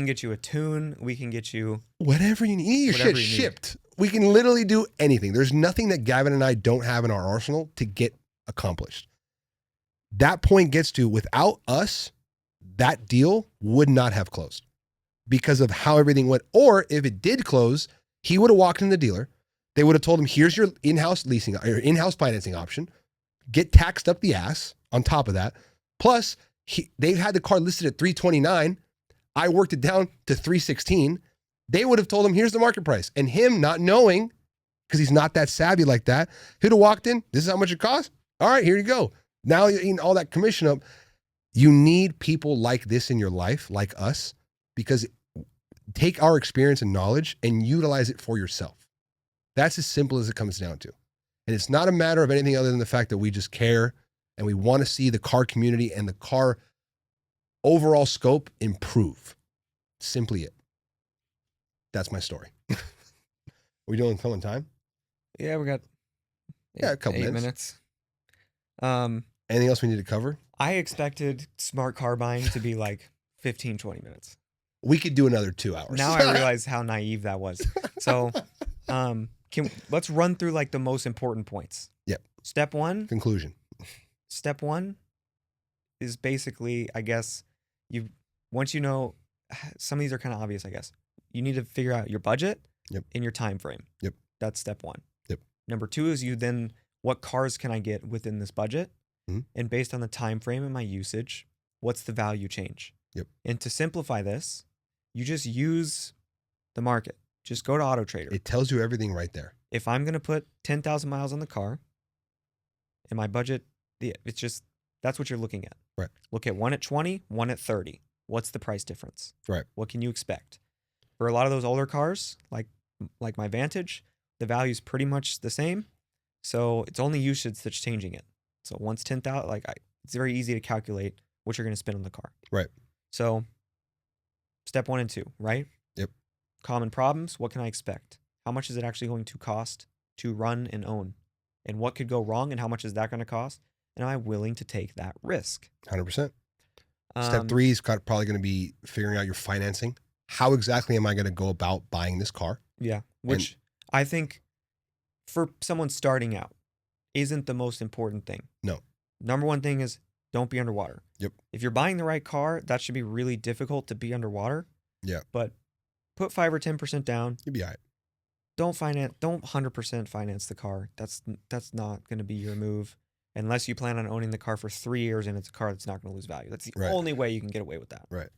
get you a tune. We can get you whatever you need. You need your shit shipped. We can literally do anything. There's nothing that Gavin and I don't have in our arsenal to get accomplished. That point gets to, without us, that deal would not have closed because of how everything went. Or if it did close, he would have walked in the dealer. They would have told him, here's your in-house leasing or in-house financing option. Get taxed up the ass on top of that. Plus, they had the car listed at $329. I worked it down to $316. They would have told him, here's the market price. And him not knowing, because he's not that savvy like that, he'd have walked in, this is how much it costs? All right, here you go. Now you're eating all that commission up. You need people like this in your life, like us, because take our experience and knowledge and utilize it for yourself. That's as simple as it comes down to. And it's not a matter of anything other than the fact that we just care and we want to see the car community and the car overall scope improve. Simply it. That's my story. Are we doing film and time? Yeah, we got a couple 8 minutes. minutes. Anything else we need to cover? I expected smart car buying to be like 15, 20 minutes. We could do another 2 hours. Now I realize how naive that was. So let's run through like the most important points. Yep. Step 1. Conclusion. Step 1 is basically, I guess, once you know, some of these are kind of obvious, I guess. You need to figure out your budget and your time frame. Yep. That's step 1. Yep. Number 2 is what cars can I get within this budget? Mm-hmm. And based on the time frame and my usage, what's the value change? Yep. And to simplify this, you just use the market. Just go to Auto Trader. It tells you everything right there. If I'm going to put 10,000 miles on the car and my budget, it's just, that's what you're looking at. Right. Look at one at 20, one at 30. What's the price difference? Right. What can you expect? For a lot of those older cars, like my Vantage, the value is pretty much the same. So it's only usage that's changing it. So once 10,000, it's very easy to calculate what you're going to spend on the car. Right. So step 1 and 2, right? Yep. Common problems. What can I expect? How much is it actually going to cost to run and own? And what could go wrong and how much is that going to cost? And am I willing to take that risk? 100%. Step 3 is probably going to be figuring out your financing. How exactly am I going to go about buying this car? Yeah. Which I think for someone starting out isn't the most important thing. No. Number 1 thing is don't be underwater. Yep. If you're buying the right car, that should be really difficult to be underwater. Yeah. But put 5 or 10% down. You'll be all right. Don't 100% finance the car. That's not going to be your move unless you plan on owning the car for 3 years and it's a car that's not going to lose value. That's the only way you can get away with that. Right.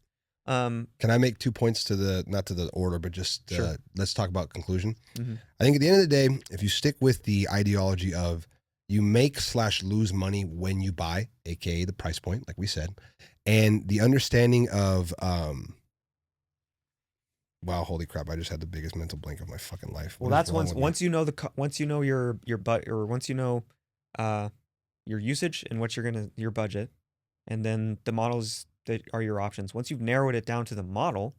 Can I make 2 points not to the order, but just Sure. Let's talk about conclusion. Mm-hmm. I think at the end of the day, if you stick with the ideology of you make/lose money when you buy, aka the price point, like we said, and the understanding of wow, holy crap! I just had the biggest mental blank of my fucking life. Well, that's once you know once you know your once you know your usage and what your budget, and then the models that are your options. Once you've narrowed it down to the model,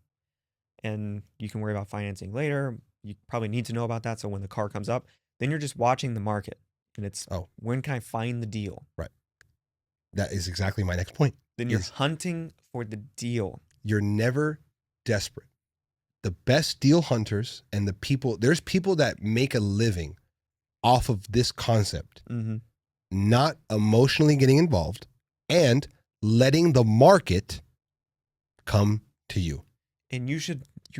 and you can worry about financing later. You probably need to know about that. So when the car comes up, then you're just watching the market, and it's when can I find the deal? Right. That is exactly my next point. Then you're hunting for the deal. You're never desperate. The best deal hunters and there's people that make a living off of this concept, Mm-hmm. not emotionally getting involved and letting the market come to you. And you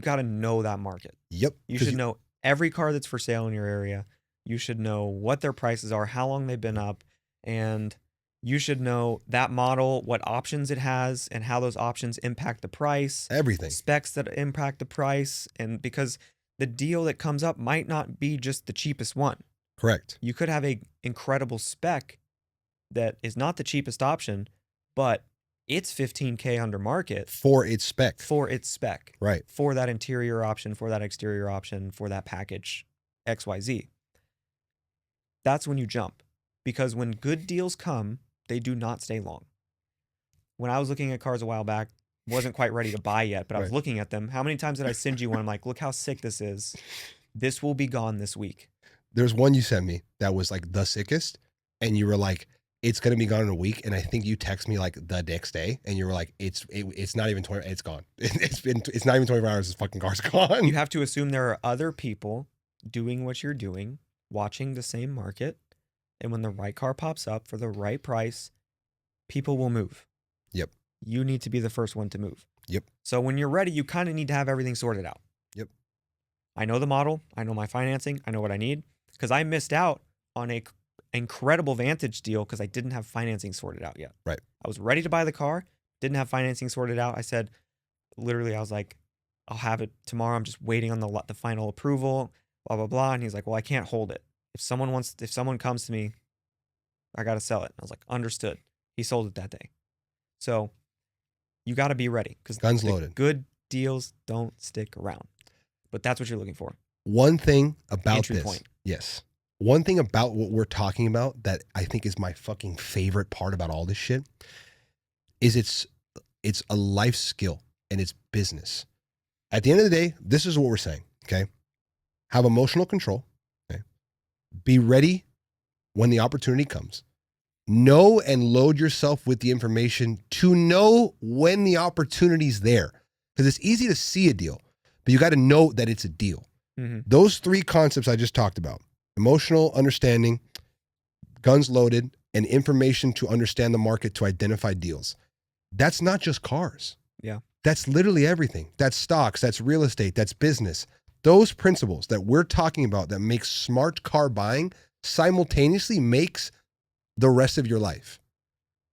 got to know that market. Yep. You should know every car that's for sale in your area. You should know what their prices are, how long they've been up, and you should know that model, what options it has, and how those options impact the price. Everything. Specs that impact the price. And because the deal that comes up might not be just the cheapest one. Correct. You could have a incredible spec that is not the cheapest option, but it's $15K under market. For its spec. Right. For that interior option, for that exterior option, for that package, XYZ. That's when you jump. Because when good deals come, they do not stay long. When I was looking at cars a while back, wasn't quite ready to buy yet, but I was looking at them. How many times did I send you one? I'm like, look how sick this is. This will be gone this week. There's one you sent me that was like the sickest. And you were like, it's going to be gone in a week. And I think you text me like the next day and you were like, it's not even 20, it's gone. It's not even 24 hours. This fucking car's gone. You have to assume there are other people doing what you're doing, watching the same market. And when the right car pops up for the right price, people will move. Yep. You need to be the first one to move. Yep. So when you're ready, you kind of need to have everything sorted out. Yep. I know the model. I know my financing. I know what I need. Because I missed out on a incredible Vantage deal because I didn't have financing sorted out yet. Right. I was ready to buy the car. Didn't have financing sorted out. I said, literally, I was like, I'll have it tomorrow. I'm just waiting on the final approval, blah, blah, blah. And he's like, well, I can't hold it. If someone comes to me, I got to sell it. I was like, understood. He sold it that day. So you got to be ready because guns loaded. Good deals don't stick around, but that's what you're looking for. One thing about Entry this, point. Yes. One thing about what we're talking about that I think is my fucking favorite part about all this shit is it's a life skill and it's business. At the end of the day, this is what we're saying, okay? Have emotional control, okay? Be ready when the opportunity comes. Know and load yourself with the information to know when the opportunity's there. Because it's easy to see a deal, but you got to know that it's a deal. Mm-hmm. Those three concepts I just talked about, emotional understanding, guns loaded, and information to understand the market to identify deals. That's not just cars. Yeah. That's literally everything. That's stocks, that's real estate, that's business. Those principles that we're talking about that makes smart car buying simultaneously makes the rest of your life.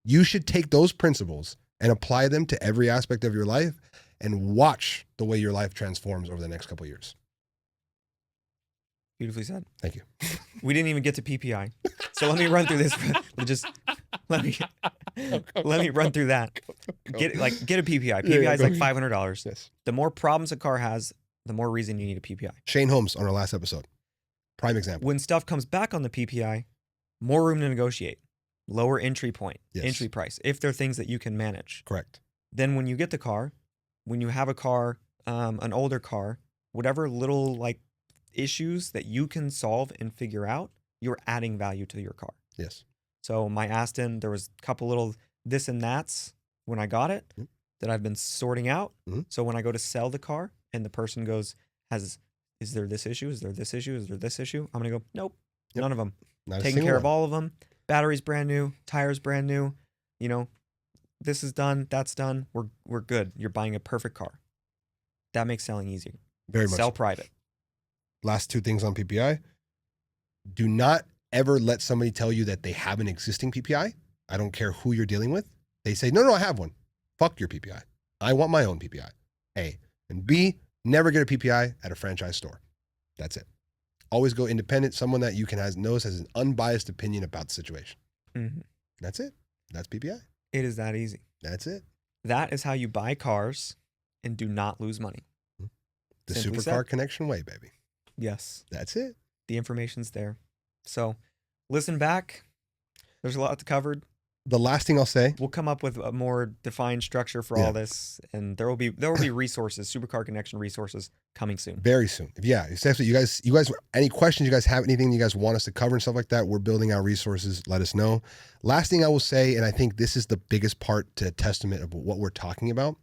You should take those principles and apply them to every aspect of your life and watch the way your life transforms over the next couple of years. Beautifully said. Thank you. We didn't even get to PPI. So let me run through this. Let me run through that. Get a PPI. PPI is like $500. Yes. The more problems a car has, the more reason you need a PPI. Shane Holmes on our last episode. Prime example. When stuff comes back on the PPI, more room to negotiate. Lower entry point, Yes. entry price, if they're things that you can manage. Correct. Then when you get the car, when you have a car, an older car, whatever little like issues that you can solve and figure out, you're adding value to your car. Yes. So my Aston, there was a couple little this and that's when I got it that I've been sorting out. Mm-hmm. So when I go to sell the car and the person goes, is there this issue? Is there this issue? Is there this issue? I'm going to go, nope, none of them. Taking care of all of them. Battery's brand new. Tires brand new. You know, this is done. That's done. We're good. You're buying a perfect car. That makes selling easier. Very much. Sell private. Last two things on PPI. Do not ever let somebody tell you that they have an existing PPI. I don't care who you're dealing with. They say, no, I have one. Fuck your PPI. I want my own PPI. A. And B, never get a PPI at a franchise store. That's it. Always go independent. Someone that you can knows has an unbiased opinion about the situation. Mm-hmm. That's it. That's PPI. It is that easy. That's it. That is how you buy cars and do not lose money. The Simply Supercar said. Connection way, baby. Yes. That's it. The information's there. So listen back. There's a lot to cover. The last thing I'll say. We'll come up with a more defined structure for all this, and there will be resources, Supercar Connection resources coming soon. Very soon. Yeah, essentially, you guys, any questions you guys have, anything you guys want us to cover and stuff like that, we're building our resources. Let us know. Last thing I will say, and I think this is the biggest part to testament of what we're talking about.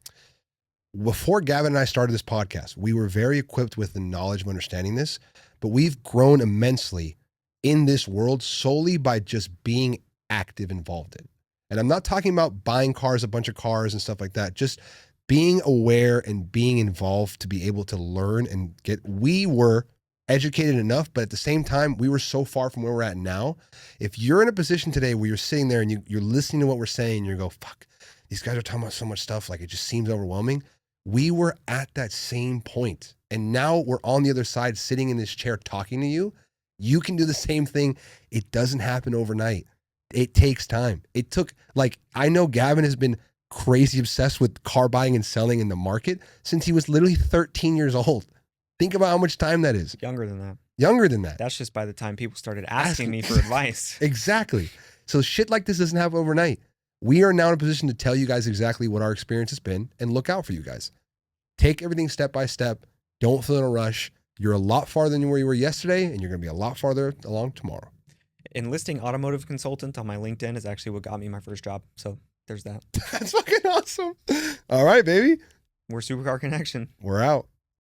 Before Gavin and I started this podcast, we were very equipped with the knowledge of understanding this, but we've grown immensely in this world solely by just being active involved in. And I'm not talking about buying cars, a bunch of cars and stuff like that. Just being aware and being involved to be able to learn and get, we were educated enough, but at the same time, we were so far from where we're at now. If you're in a position today where you're sitting there and you're listening to what we're saying, you go, fuck, these guys are talking about so much stuff. Like, it just seems overwhelming. We were at that same point. And now we're on the other side, sitting in this chair talking to you. You can do the same thing. It doesn't happen overnight. It takes time. It took, like, I know Gavin has been crazy obsessed with car buying and selling in the market since he was literally 13 years old. Think about how much time that is. Younger than that. Younger than that. That's just by the time people started asking me for advice. Exactly. So shit like this doesn't happen overnight. We are now in a position to tell you guys exactly what our experience has been and look out for you guys. Take everything step by step. Don't feel in a rush. You're a lot farther than where you were yesterday, and you're going to be a lot farther along tomorrow. Enlisting automotive consultant on my LinkedIn is actually what got me my first job. So there's that. That's fucking awesome. All right, baby. We're Supercar Connection. We're out.